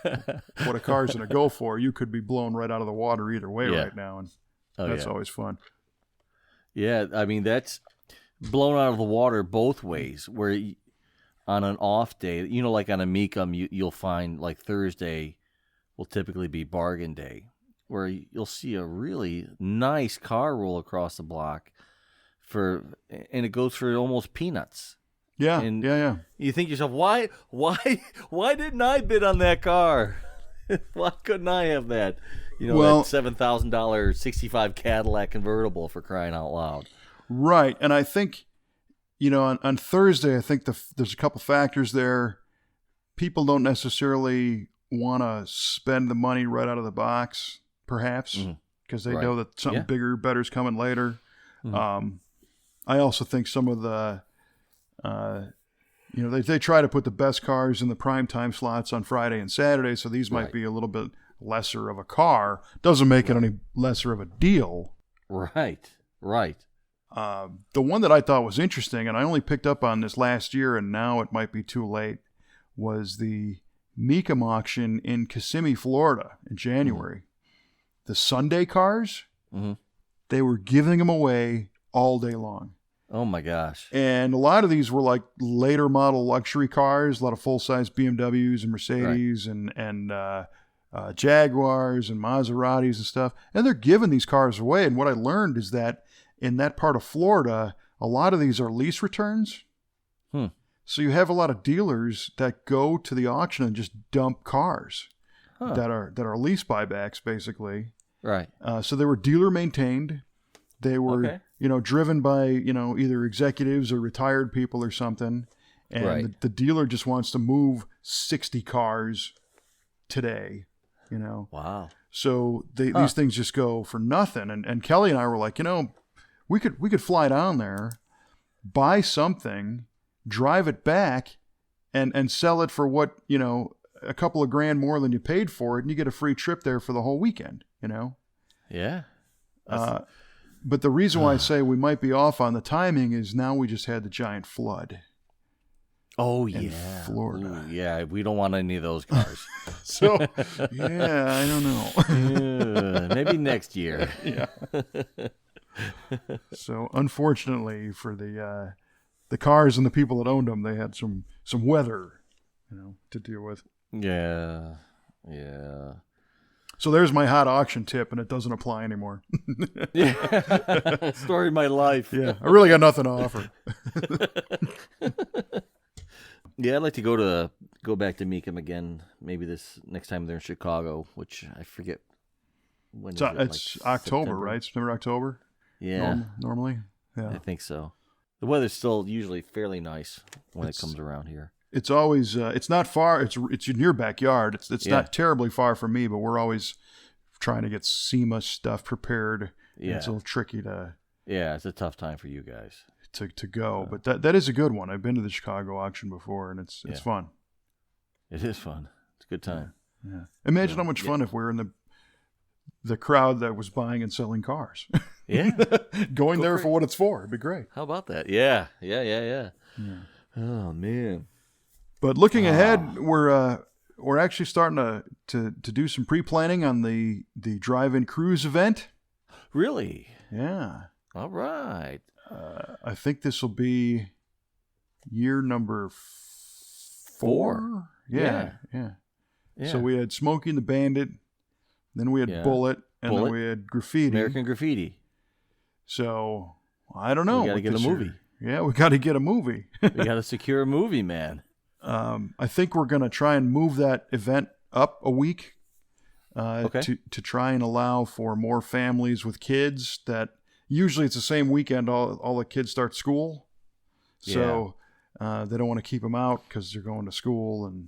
what a car's going to go for, you could be blown right out of the water either way right now. And that's always fun. Yeah, I mean, that's blown out of the water both ways, where on an off day, like on a MCACN, you'll find like Thursday will typically be bargain day, where you'll see a really nice car roll across the block and it goes for almost peanuts. Yeah, and yeah. You think to yourself, why didn't I bid on that car? Why couldn't I have that? That $7,000 '65 Cadillac convertible, for crying out loud. Right, and I think, on Thursday, I think there's a couple factors there. People don't necessarily want to spend the money right out of the box, perhaps, because they know that something bigger, better's coming later. I also think some of the, they try to put the best cars in the prime time slots on Friday and Saturday, so these might be a little bit lesser of a car. Doesn't make it any lesser of a deal. Right. The one that I thought was interesting, and I only picked up on this last year, and now it might be too late, was the MCACN auction in Kissimmee, Florida in January. The Sunday cars, they were giving them away all day long. Oh my gosh. And a lot of these were like later model luxury cars, a lot of full-size BMWs and Mercedes and Jaguars and Maseratis and stuff. And they're giving these cars away. And what I learned is that in that part of Florida, a lot of these are lease returns. So you have a lot of dealers that go to the auction and just dump cars that are lease buybacks, basically. Right. So they were dealer maintained. They were, driven by, either executives or retired people or something. And the dealer just wants to move 60 cars today, Wow. So these things just go for nothing. And Kelly and I were like, we could fly down there, buy something, drive it back, and sell it for what, a couple of grand more than you paid for it, and you get a free trip there for the whole weekend, Yeah. But the reason why I say we might be off on the timing is now we just had the giant flood. Oh, in Florida. Ooh, yeah, we don't want any of those cars. So, yeah, I don't know. Maybe next year. Yeah. So, unfortunately for the cars and the people that owned them, they had some weather, to deal with. Yeah. So there's my hot auction tip, and it doesn't apply anymore. Yeah. Story of my life. Yeah, I really got nothing to offer. Yeah, I'd like to go back to MCACN again. Maybe this next time they're in Chicago, which I forget when. It's October, September. Right? September, October. Yeah, normally. Yeah, I think so. The weather's still usually fairly nice when it comes around here. It's always it's not far. It's in your backyard. It's not terribly far from me, but we're always trying to get SEMA stuff prepared. Yeah, it's a little tricky to. Yeah, it's a tough time for you guys to go, but that is a good one. I've been to the Chicago auction before, and it's fun. It is fun. It's a good time. Yeah. Imagine how much fun if we were in the crowd that was buying and selling cars. Yeah. Going there for what it's for. It'd be great. How about that? Yeah. Oh, man. But looking ahead, we're actually starting to do some pre-planning on the drive-in cruise event. Really? Yeah. All right. I think this will be year number 4. Yeah. So we had Smokey and the Bandit, then we had Bullet, and then we had Graffiti. American Graffiti. So I don't know. We got to get a movie. Yeah, we got to get a movie. We got to secure a movie, man. I think we're going to try and move that event up a week to try and allow for more families with kids. That usually it's the same weekend all the kids start school. So they don't want to keep them out because they're going to school. And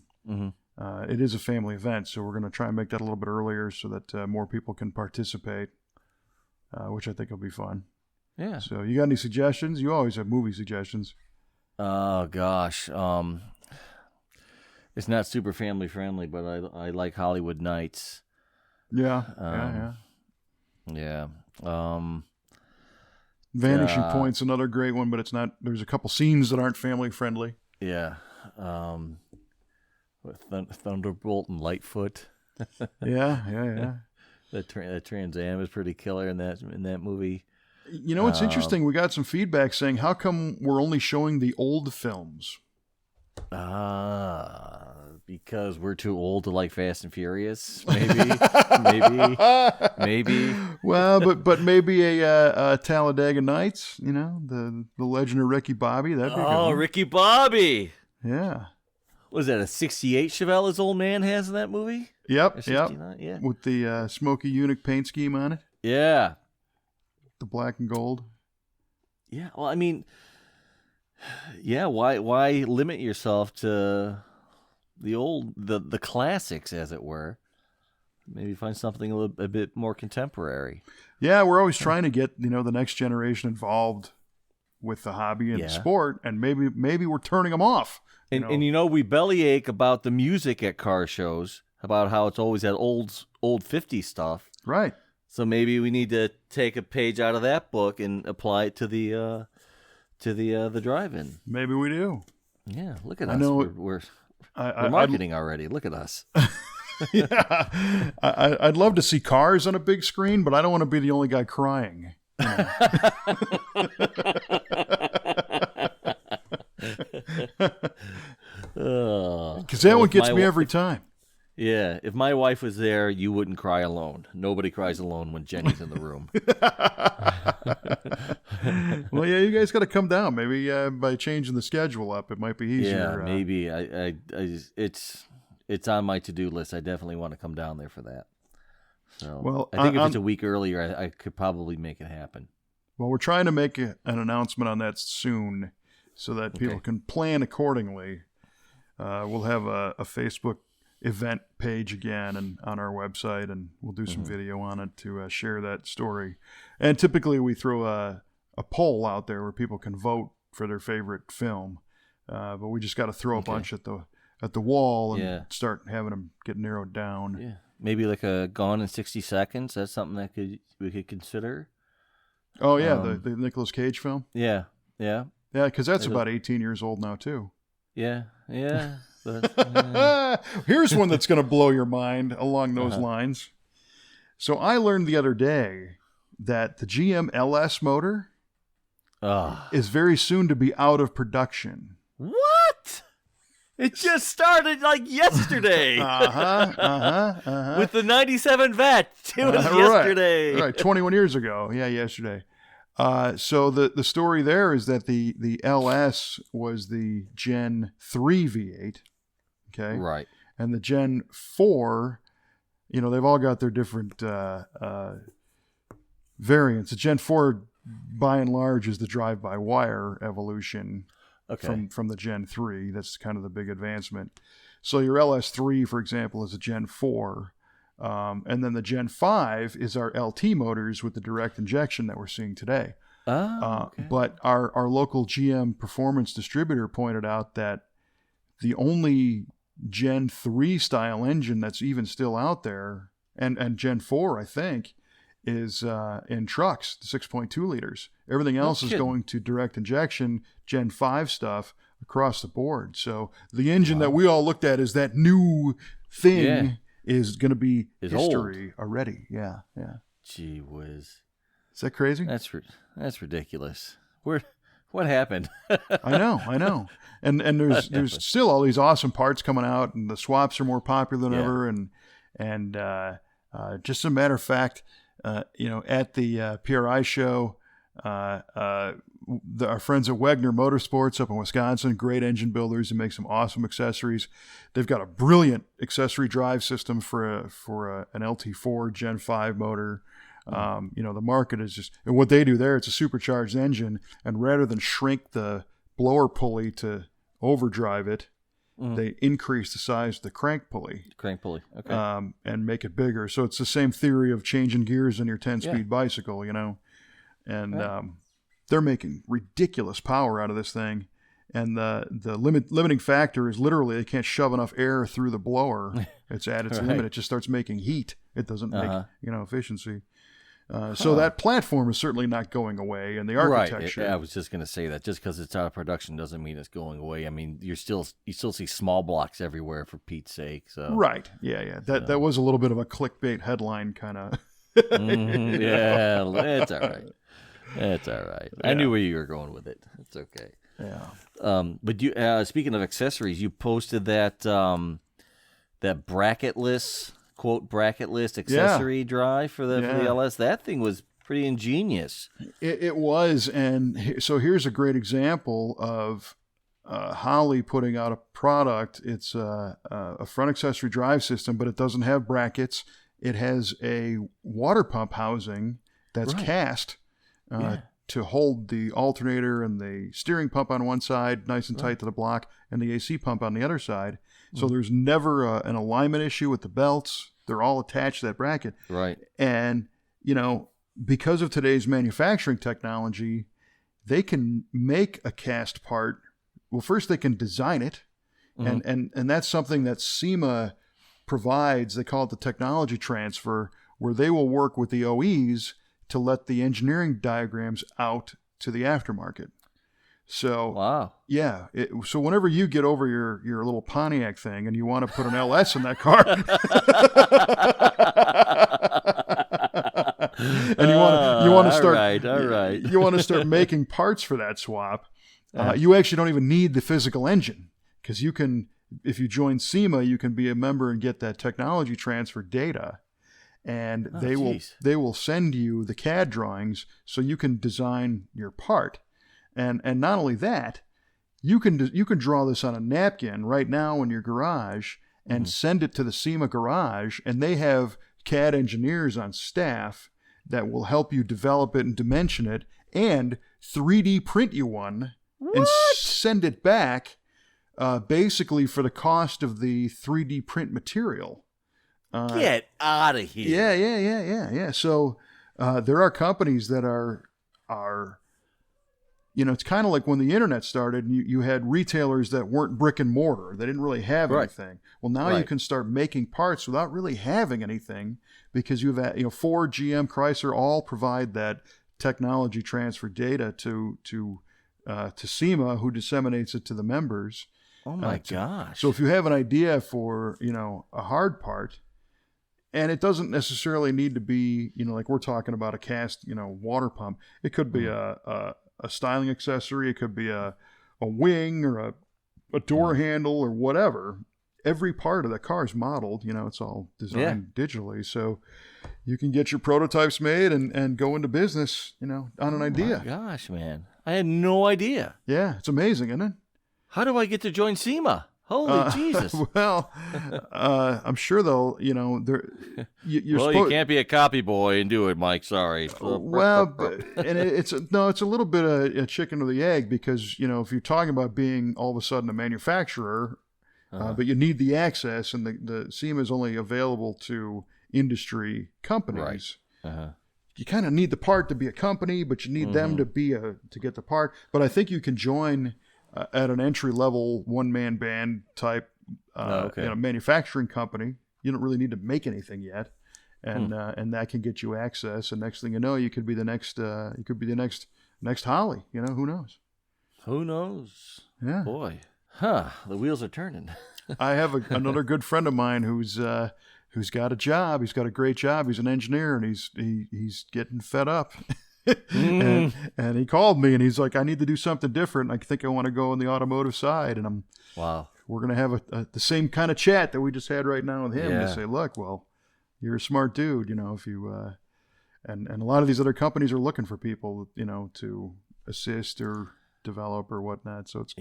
it is a family event. So we're going to try and make that a little bit earlier so that more people can participate, which I think will be fun. Yeah. So you got any suggestions? You always have movie suggestions. Oh, gosh. It's not super family friendly, but I like Hollywood Nights. Yeah. Vanishing Point's another great one, but it's not. There's a couple scenes that aren't family friendly. Yeah. Thunderbolt and Lightfoot. Yeah. That Trans Am is pretty killer in that movie. You know, it's interesting. We got some feedback saying, how come we're only showing the old films? Because we're too old to like Fast and Furious. Maybe. Well, but maybe a Talladega Nights. You know, the Legend of Ricky Bobby. That'd be good. Oh, Ricky Bobby. Yeah. Was that a '68 Chevelle his old man has in that movie? Yep. Yeah. With the smoky eunuch paint scheme on it. Yeah. The black and gold. Yeah. Well, I mean, yeah. Why limit yourself to the classics, as it were? Maybe find something a bit more contemporary. Yeah, we're always trying to get the next generation involved with the hobby and the sport, and maybe we're turning them off. And we bellyache about the music at car shows, about how it's always that old 50s stuff. Right. So maybe we need to take a page out of that book and apply it to the drive-in. Maybe we do. Yeah, look at us. We're marketing already. Look at us. Yeah, I'd love to see Cars on a big screen, but I don't want to be the only guy crying. Because that one gets me every time. Yeah, if my wife was there, you wouldn't cry alone. Nobody cries alone when Jenny's in the room. Well, yeah, you guys got to come down. Maybe by changing the schedule up, it might be easier. Yeah, maybe. It's on my to-do list. I definitely want to come down there for that. So, well, I think if it's a week earlier, I could probably make it happen. Well, we're trying to make an announcement on that soon, so that people can plan accordingly. We'll have a Facebook event page again and on our website, and we'll do some video on it to share that story. And typically we throw a poll out there where people can vote for their favorite film, but we just got to throw a bunch at the wall and start having them get narrowed down. Yeah, maybe like a Gone in 60 Seconds. That's something that we could consider. Oh yeah, the Nicolas Cage film. Yeah, because that's about 18 years old now too. Yeah. But, here's one that's going to blow your mind along those lines. So I learned the other day that the GM LS motor is very soon to be out of production. What? It just started like yesterday. With the 97 VAT. It was yesterday. Right, 21 years ago. Yeah, yesterday. So the story there is that the LS was the Gen 3 V8, okay? Right. And the Gen 4, they've all got their different variants. The Gen 4, by and large, is the drive-by-wire evolution from the Gen 3. That's kind of the big advancement. So your LS3, for example, is a Gen 4. And then the Gen 5 is our LT motors with the direct injection that we're seeing today. But our local GM performance distributor pointed out that the only Gen 3 style engine that's even still out there, and Gen 4, I think, is in trucks, the 6.2 liters. Everything else is going to direct injection, Gen 5 stuff across the board. So the engine that we all looked at as that new thing is going to be history already. Yeah. Gee whiz. Is that crazy? That's ridiculous. What happened? I know. And there's still all these awesome parts coming out, and the swaps are more popular than ever. And just as a matter of fact, at the PRI show, our friends at Wegner Motorsports up in Wisconsin, great engine builders who make some awesome accessories. They've got a brilliant accessory drive system for an LT4 Gen 5 motor. The market is just, and what they do there, it's a supercharged engine, and rather than shrink the blower pulley to overdrive it, they increase the size of the crank pulley. Okay. And make it bigger. So it's the same theory of changing gears in your 10-speed bicycle, and they're making ridiculous power out of this thing. And the limiting factor is literally they can't shove enough air through the blower. It's at its limit. It just starts making heat. It doesn't make efficiency. So that platform is certainly not going away, and the architecture. Right. I was just going to say that just because it's out of production doesn't mean it's going away. I mean, you still see small blocks everywhere, for Pete's sake. So right, yeah. That was a little bit of a clickbait headline kind of. Yeah, it's all right. It's all right. I knew where you were going with it. It's okay. Yeah. But you, speaking of accessories, you posted that bracketless. Quote bracketless accessory drive for the LS. That thing was pretty ingenious. It was, and so here's a great example of Holley putting out a product. It's a front accessory drive system, but it doesn't have brackets. It has a water pump housing that's cast to hold the alternator and the steering pump on one side, nice and tight to the block, and the AC pump on the other side. So there's never an alignment issue with the belts. They're all attached to that bracket. Right. And, because of today's manufacturing technology, they can make a cast part. Well, first they can design it. And that's something that SEMA provides. They call it the technology transfer, where they will work with the OEs to let the engineering diagrams out to the aftermarket. So, wow. Yeah. So whenever you get over your little Pontiac thing and you want to put an LS in that car, and you want to start, all right. You want to start making parts for that swap, you actually don't even need the physical engine, because you can, if you join SEMA, you can be a member and get that technology transfer data. And they will send you the CAD drawings so you can design your part. And not only that, you can draw this on a napkin right now in your garage and send it to the SEMA garage, and they have CAD engineers on staff that will help you develop it and dimension it and 3D print you one and send it back basically for the cost of the 3D print material. Get out of here. Yeah. So there are companies that are it's kind of like when the internet started and you had retailers that weren't brick and mortar. They didn't really have anything. Well, now you can start making parts without really having anything, because you've Ford, GM, Chrysler all provide that technology transfer data to SEMA, who disseminates it to the members. Oh my gosh. So if you have an idea for, a hard part, and it doesn't necessarily need to be, like we're talking about a cast, water pump. It could be a styling accessory. It could be a wing or a door handle or whatever. Every part of the car is modeled. It's all designed digitally. So you can get your prototypes made and go into business, on an idea. Oh my gosh, man. I had no idea. Yeah, it's amazing, isn't it? How do I get to join SEMA? Holy Jesus. Well, I'm sure they'll, you can't be a copy boy and do it, Mike. Sorry. Well, and it's a little bit of a chicken or the egg, because, if you're talking about being all of a sudden a manufacturer, but you need the access, and the SEMA is only available to industry companies. Right. You kind of need the part to be a company, but you need them to get the part. But I think you can join at an entry-level one-man band type okay. Manufacturing company. You don't really need to make anything yet, and that can get you access. And next thing you know, you could be the next. You could be the next Holly. Who knows? Who knows? Yeah. Boy, the wheels are turning. I have another good friend of mine who's got a job. He's got a great job. He's an engineer, and he's getting fed up. and he called me, and he's like, I need to do something different. I think I want to go on the automotive side, and we're going to have the same kind of chat that we just had right now with him. Yeah. To say, look, well, you're a smart dude, if you and a lot of these other companies are looking for people, to assist or develop or whatnot. So it's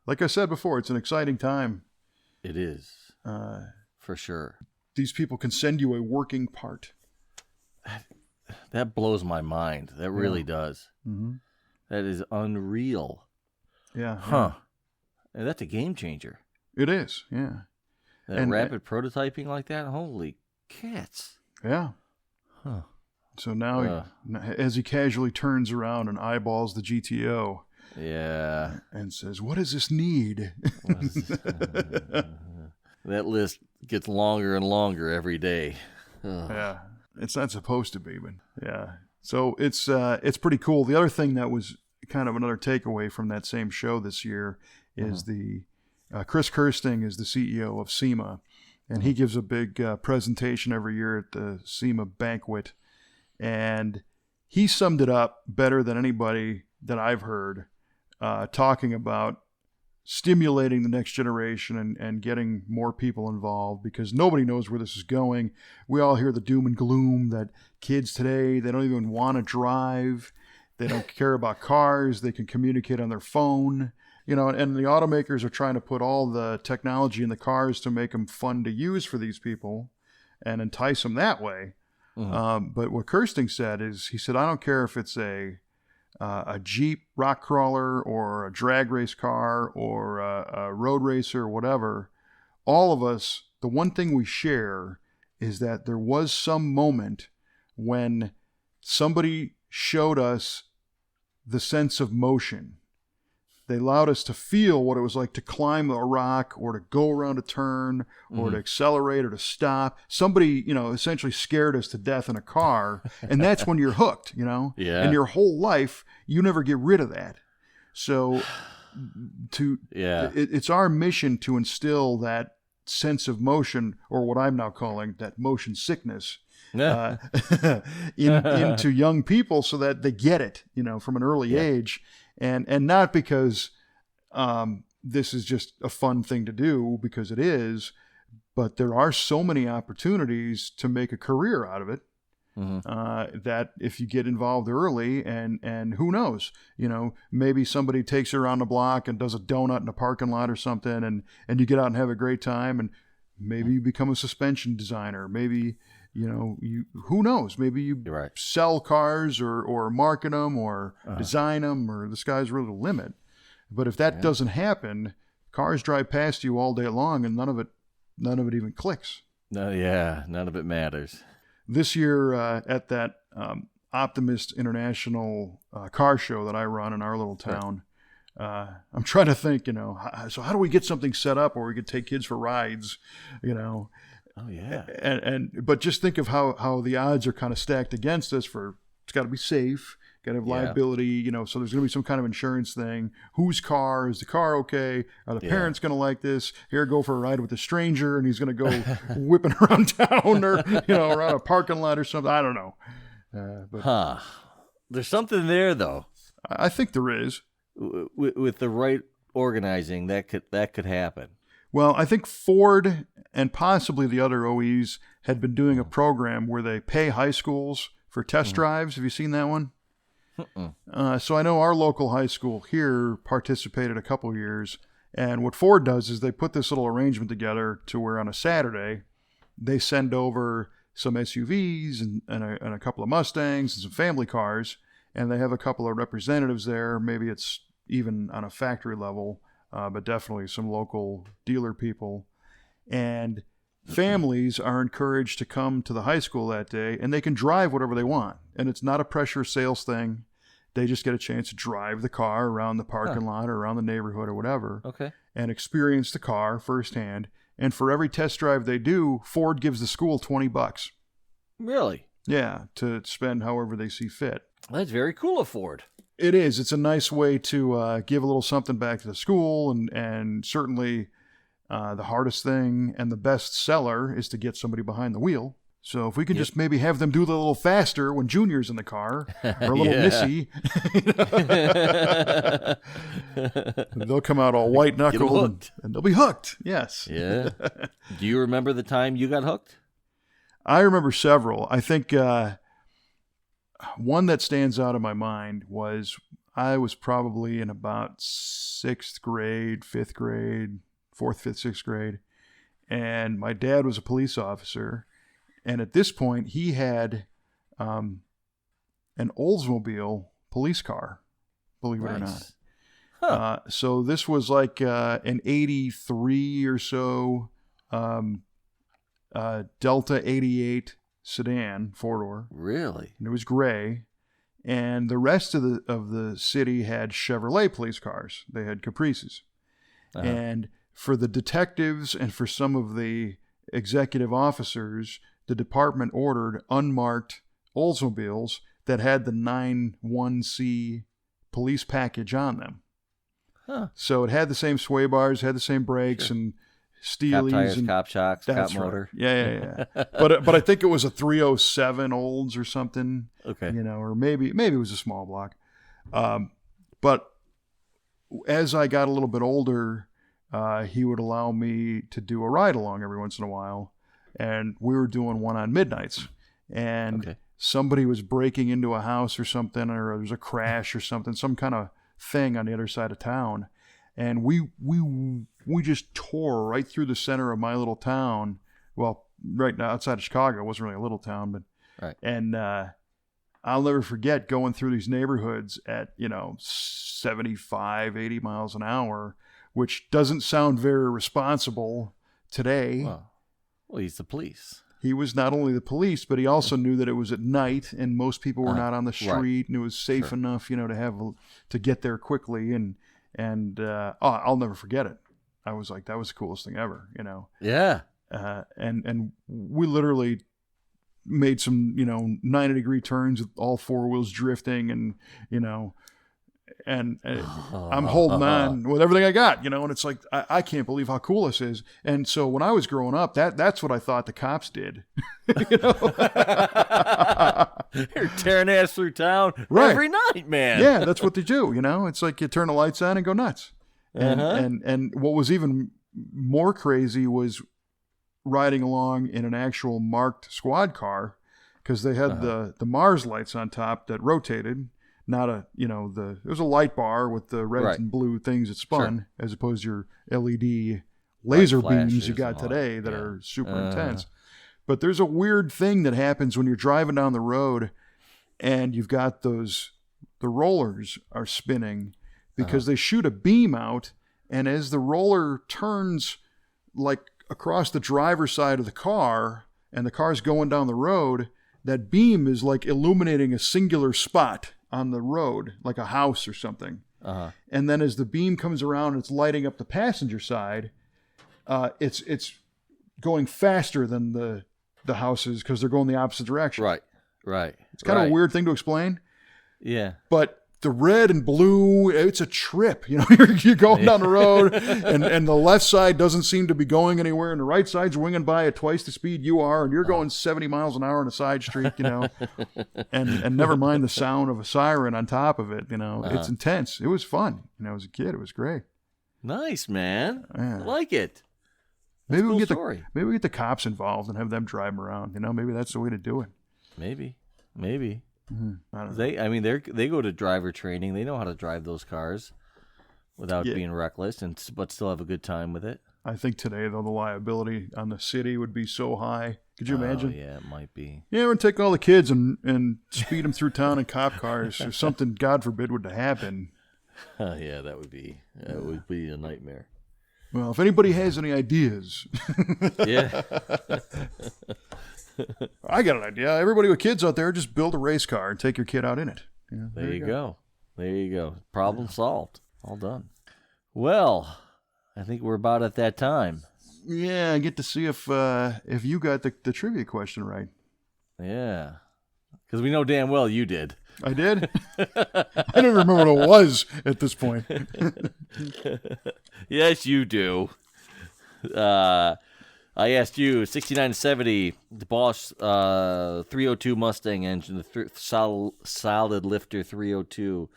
like I said before, it's an exciting time. It is, for sure. These people can send you a working part. That blows my mind. That really does. Mm-hmm. That is unreal. Yeah. Huh. And that's a game changer. It is, yeah. That rapid prototyping like that? Holy cats. Yeah. Huh. So now, as he casually turns around and eyeballs the GTO. Yeah. And says, what does this need? That list gets longer and longer every day. Ugh. Yeah. It's not supposed to be, but yeah. So it's pretty cool. The other thing that was kind of another takeaway from that same show this year is the Chris Kirsting is the CEO of SEMA, and he gives a big presentation every year at the SEMA banquet, and he summed it up better than anybody that I've heard, talking about stimulating the next generation and getting more people involved, because nobody knows where this is going. We all hear the doom and gloom that kids today, they don't even want to drive. They don't care about cars. They can communicate on their phone. And the automakers are trying to put all the technology in the cars to make them fun to use for these people and entice them that way. Mm-hmm. But what Kirsting said is, he said, I don't care if it's a Jeep rock crawler or a drag race car or a road racer or whatever. All of us, the one thing we share is that there was some moment when somebody showed us the sense of motion. They allowed us to feel what it was like to climb a rock or to go around a turn or to accelerate or to stop. Somebody, essentially scared us to death in a car, and that's when you're hooked, Yeah. And your whole life, you never get rid of that. So it's our mission to instill that sense of motion, or what I'm now calling that motion sickness, into young people so that they get it, from an early age. And not because this is just a fun thing to do, because it is, but there are so many opportunities to make a career out of it, that if you get involved early, and who knows, maybe somebody takes you around the block and does a donut in a parking lot or something, and you get out and have a great time, and maybe you become a suspension designer, maybe who knows? Maybe you sell cars or market them or design them, or the sky's really the limit. But if that doesn't happen, cars drive past you all day long, and none of it even clicks. None of it matters. This year at that Optimist International car show that I run in our little town, I'm trying to think, so how do we get something set up where we could take kids for rides, Oh yeah. But just think of how the odds are kind of stacked against us. It's got to be safe, got to have liability, so there's going to be some kind of insurance thing. Whose car? Is the car okay? Are the parents going to like this? Here, go for a ride with a stranger, and he's going to go whipping around town, or around a parking lot or something. I don't know. There's something there, though. I think there is. With the right organizing, that could happen. Well, I think Ford and possibly the other OEs had been doing a program where they pay high schools for test drives. Have you seen that one? So I know our local high school here participated a couple years, and what Ford does is they put this little arrangement together to where on a Saturday they send over some SUVs and a couple of Mustangs and some family cars, and they have a couple of representatives there. Maybe it's even on a factory level, but definitely some local dealer people. And families are encouraged to come to the high school that day, and they can drive whatever they want. And it's not a pressure sales thing. They just get a chance to drive the car around the parking lot or around the neighborhood or whatever, and experience the car firsthand. and for every test drive they do, Ford gives the school $20. Really? Yeah, to spend however they see fit. That's very cool of Ford. It is. It's a nice way to give a little something back to the school, and certainly the hardest thing and the best seller is to get somebody behind the wheel. So if we can just maybe have them do it a little faster when Junior's in the car, or a little Missy, they'll come out all white-knuckled and they'll be hooked. Yes. Yeah. Do you remember the time you got hooked? I remember several. I think one that stands out in my mind was I was probably in about 6th grade, 5th grade, 4th, 5th, 6th grade, and my dad was a police officer. And at this point, he had an Oldsmobile police car, believe it or not. Huh. So this was like an 83 or so Delta 88 sedan, 4-door. Really? And it was gray. And the rest of the city had Chevrolet police cars. They had Caprices. Uh-huh. And for the detectives and for some of the executive officers, the department ordered unmarked Oldsmobiles that had the 91C police package on them. Huh. So it had the same sway bars, had the same brakes, and Steelies, cop tires, and cop shocks, cop motor. Right. Yeah. But I think it was a 307 Olds or something. Okay. Or maybe it was a small block. But as I got a little bit older, he would allow me to do a ride along every once in a while. And we were doing one on midnights, and somebody was breaking into a house or something, or there was a crash or something, some kind of thing on the other side of town. And we just tore right through the center of my little town. Well, right now outside of Chicago, it wasn't really a little town, but and I'll never forget going through these neighborhoods at 75, 80 miles an hour, which doesn't sound very responsible today. Well, he's the police. He was not only the police, but he also knew that it was at night and most people were not on the street, and it was safe enough, to get there quickly. And I'll never forget it. I was like, that was the coolest thing ever, Yeah. And we literally made some 90-degree turns with all four wheels drifting, and and I'm holding on with everything I got, and it's like, I can't believe how cool this is. And so when I was growing up, that's what I thought the cops did. You're tearing ass through town every night, man. Yeah, that's what they do. It's like you turn the lights on and go nuts. And what was even more crazy was riding along in an actual marked squad car, because they had the Mars lights on top that rotated. Not it was a light bar with the red and blue things that spun, as opposed to your LED laser beams you got today that are super intense. But there's a weird thing that happens when you're driving down the road and you've got the rollers are spinning, because they shoot a beam out, and as the roller turns like across the driver's side of the car and the car's going down the road, that beam is like illuminating a singular spot on the road, like a house or something. And then as the beam comes around and it's lighting up the passenger side, it's going faster than the houses, because they're going the opposite direction. Right. It's kind of a weird thing to explain. Yeah. But the red and blue, it's a trip. You're going down the road, and the left side doesn't seem to be going anywhere, and the right side's winging by at twice the speed you are, and you're going 70 miles an hour on a side street, and never mind the sound of a siren on top of it. It's intense. It was fun. As a kid, it was great. Nice, man. I like it. Maybe we get the cops involved and have them drive them around. Maybe that's the way to do it. Maybe. I don't know. They go to driver training. They know how to drive those cars without being reckless, but still have a good time with it. I think today, though, the liability on the city would be so high. Could you imagine? Yeah, it might be. Yeah, we're going to take all the kids and speed them through town in cop cars. If something, God forbid, would happen. Yeah, that would be a nightmare. Well, if anybody has any ideas. Yeah. I got an idea. Everybody with kids out there, just build a race car and take your kid out in it. There you go. Problem solved. All done. Well, I think we're about at that time. Yeah, I get to see if you got the trivia question right. Yeah. Because we know damn well you did. I did? I don't remember what it was at this point. Yes, you do. I asked you, 6970, the Bosch 302 Mustang engine, the solid lifter 302,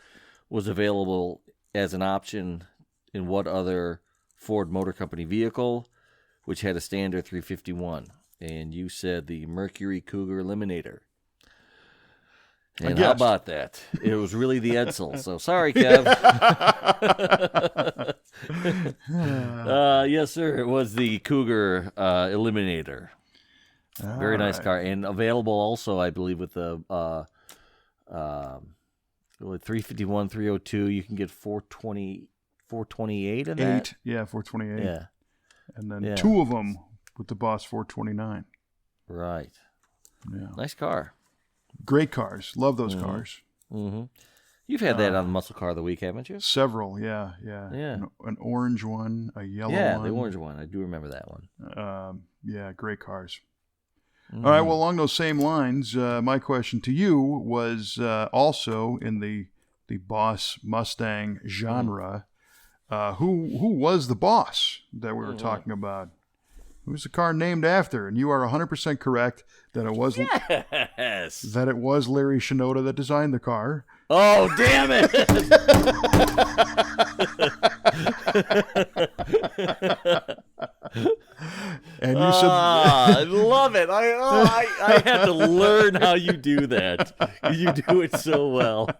was available as an option in what other Ford Motor Company vehicle, which had a standard 351? And you said the Mercury Cougar Eliminator. And how about that? It was really the Edsel. So sorry, Kev. Yes, sir. It was the Cougar Eliminator. Very nice car, and available also, I believe, with the 351, 302. You can get 428 in that. Yeah, 428. Yeah, and then two of them with the Boss 429. Right. Yeah. Nice car. Great cars. Love those cars. Mm-hmm. You've had that on the Muscle Car of the Week, haven't you? Several, yeah. An orange one, a yellow one. Yeah, the orange one. I do remember that one. Yeah, great cars. All right, well, along those same lines, my question to you was also in the Boss Mustang genre. Who was the boss that we were talking about? Who's the car named after? And you are 100% correct that it was that it was Larry Shinoda that designed the car. Oh, damn it! And you said, I love it. I had to learn how you do that. You do it so well.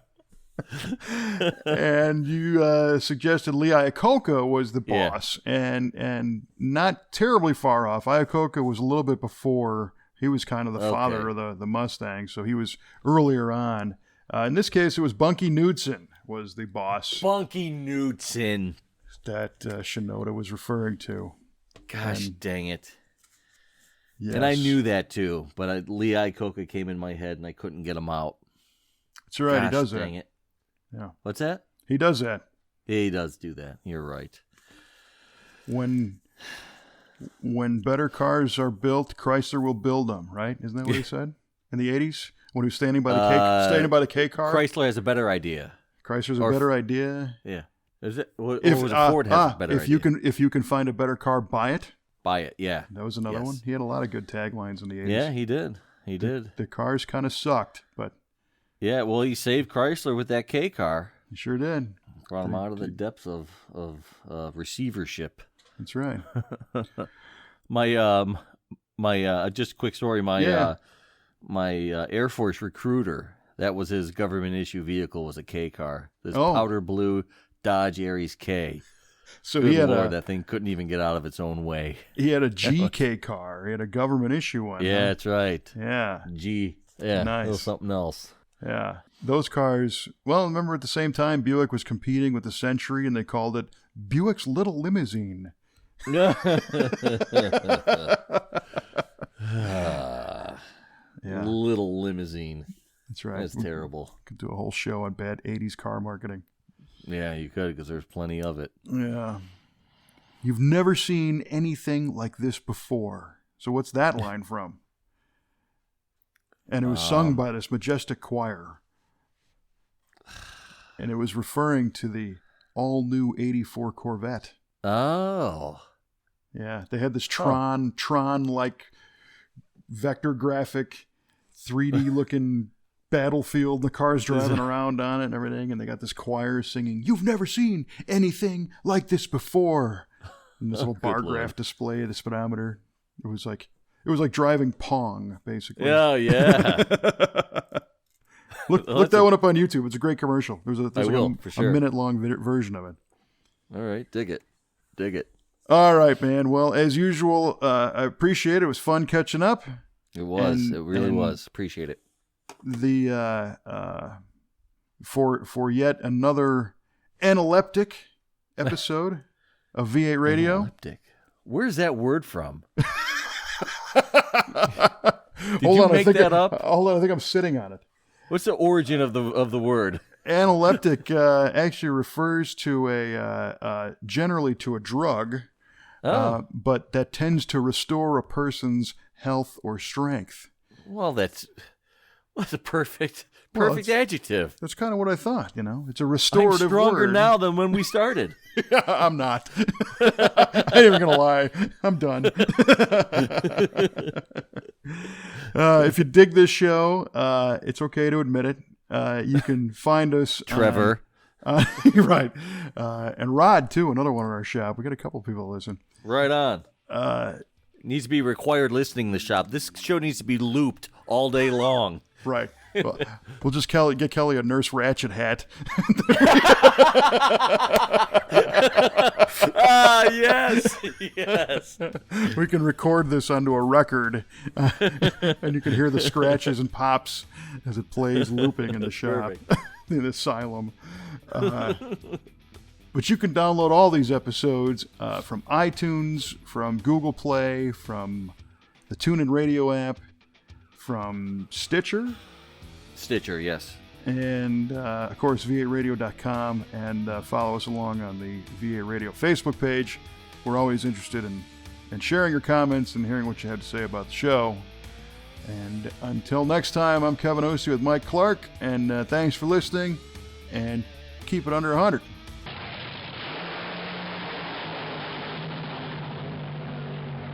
And you suggested Lee Iacocca was the boss, and not terribly far off. Iacocca was a little bit before. He was kind of the father of the Mustang, so he was earlier on. In this case, it was Bunky Knudsen was the boss. Bunky Knudsen. That Shinoda was referring to. Gosh dang it. Yes. And I knew that too, but Lee Iacocca came in my head and I couldn't get him out. That's right, Gosh, he does that. Dang it. Yeah. What's that? He does that. He does do that. You're right. When better cars are built, Chrysler will build them, right? Isn't that what he said? In the 80s? When he was standing by the K car? Chrysler has a better idea. Chrysler's a better idea? Yeah. Is it? Or was it Ford has a better idea? If you can find a better car, buy it. Buy it, yeah. That was another one. He had a lot of good taglines in the 80s. Yeah, he did. He did. The cars kind of sucked, but... Yeah, well, he saved Chrysler with that K car. He sure did. Brought him out of the depths of receivership. That's right. My just a quick story. My Air Force recruiter, that was his government issue vehicle, was a K car. This powder blue Dodge Aries K. So Good he had Lord, that thing couldn't even get out of its own way. He had a GK car. He had a government issue one. Yeah, that's right. Yeah. G. Yeah, nice. A little something else. Yeah. Those cars, well, remember at the same time, Buick was competing with the Century, and they called it Buick's Little Limousine. Yeah. Little limousine. That's right. That's terrible. Could do a whole show on bad 80s car marketing. Yeah, you could, because there's plenty of it. Yeah. You've never seen anything like this before. So what's that line from? And it was sung by this majestic choir. And it was referring to the all-new 84 Corvette. Oh. Yeah, they had this Tron-like vector graphic, 3D-looking battlefield. The car's driving around on it and everything, and they got this choir singing, "You've never seen anything like this before." And this little bar graph display, the speedometer. It was like driving Pong, basically. Oh, yeah. Look that one up on YouTube. It's a great commercial. There's a minute-long version of it. All right, dig it. All right, man. Well, as usual, I appreciate it. It was fun catching up. It was. It really was. Appreciate it. For yet another analeptic episode of V8 Radio. Analeptic. Where's that word from? Did you make that up? Hold on, I think I'm sitting on it. What's the origin of the word? Analeptic actually refers to generally to a drug but that tends to restore a person's health or strength. Well, that's a perfect it's- adjective. That's kind of what I thought, It's a I'm restorative stronger word. now than when we started. I'm not. I ain't even going to lie. I'm done. If you dig this show, it's okay to admit it. You can find us... Trevor. Right. And Rod, too, another one in our shop. We got a couple people listen. Right on. Needs to be required listening in the shop. This show needs to be looped all day long. Right. Well, we'll just get Kelly a Nurse Ratched hat. Yes. Yes. We can record this onto a record, and you can hear the scratches and pops as it plays looping in the shop, in the asylum. But you can download all these episodes from iTunes, from Google Play, from the TuneIn Radio app, from Stitcher, yes. and of course VARadio.com, and follow us along on the VA Radio Facebook page. We're always interested in sharing your comments and hearing what you have to say about the show. And until next time, I'm Kevin Ossie with Mike Clark, and thanks for listening, and keep it under 100.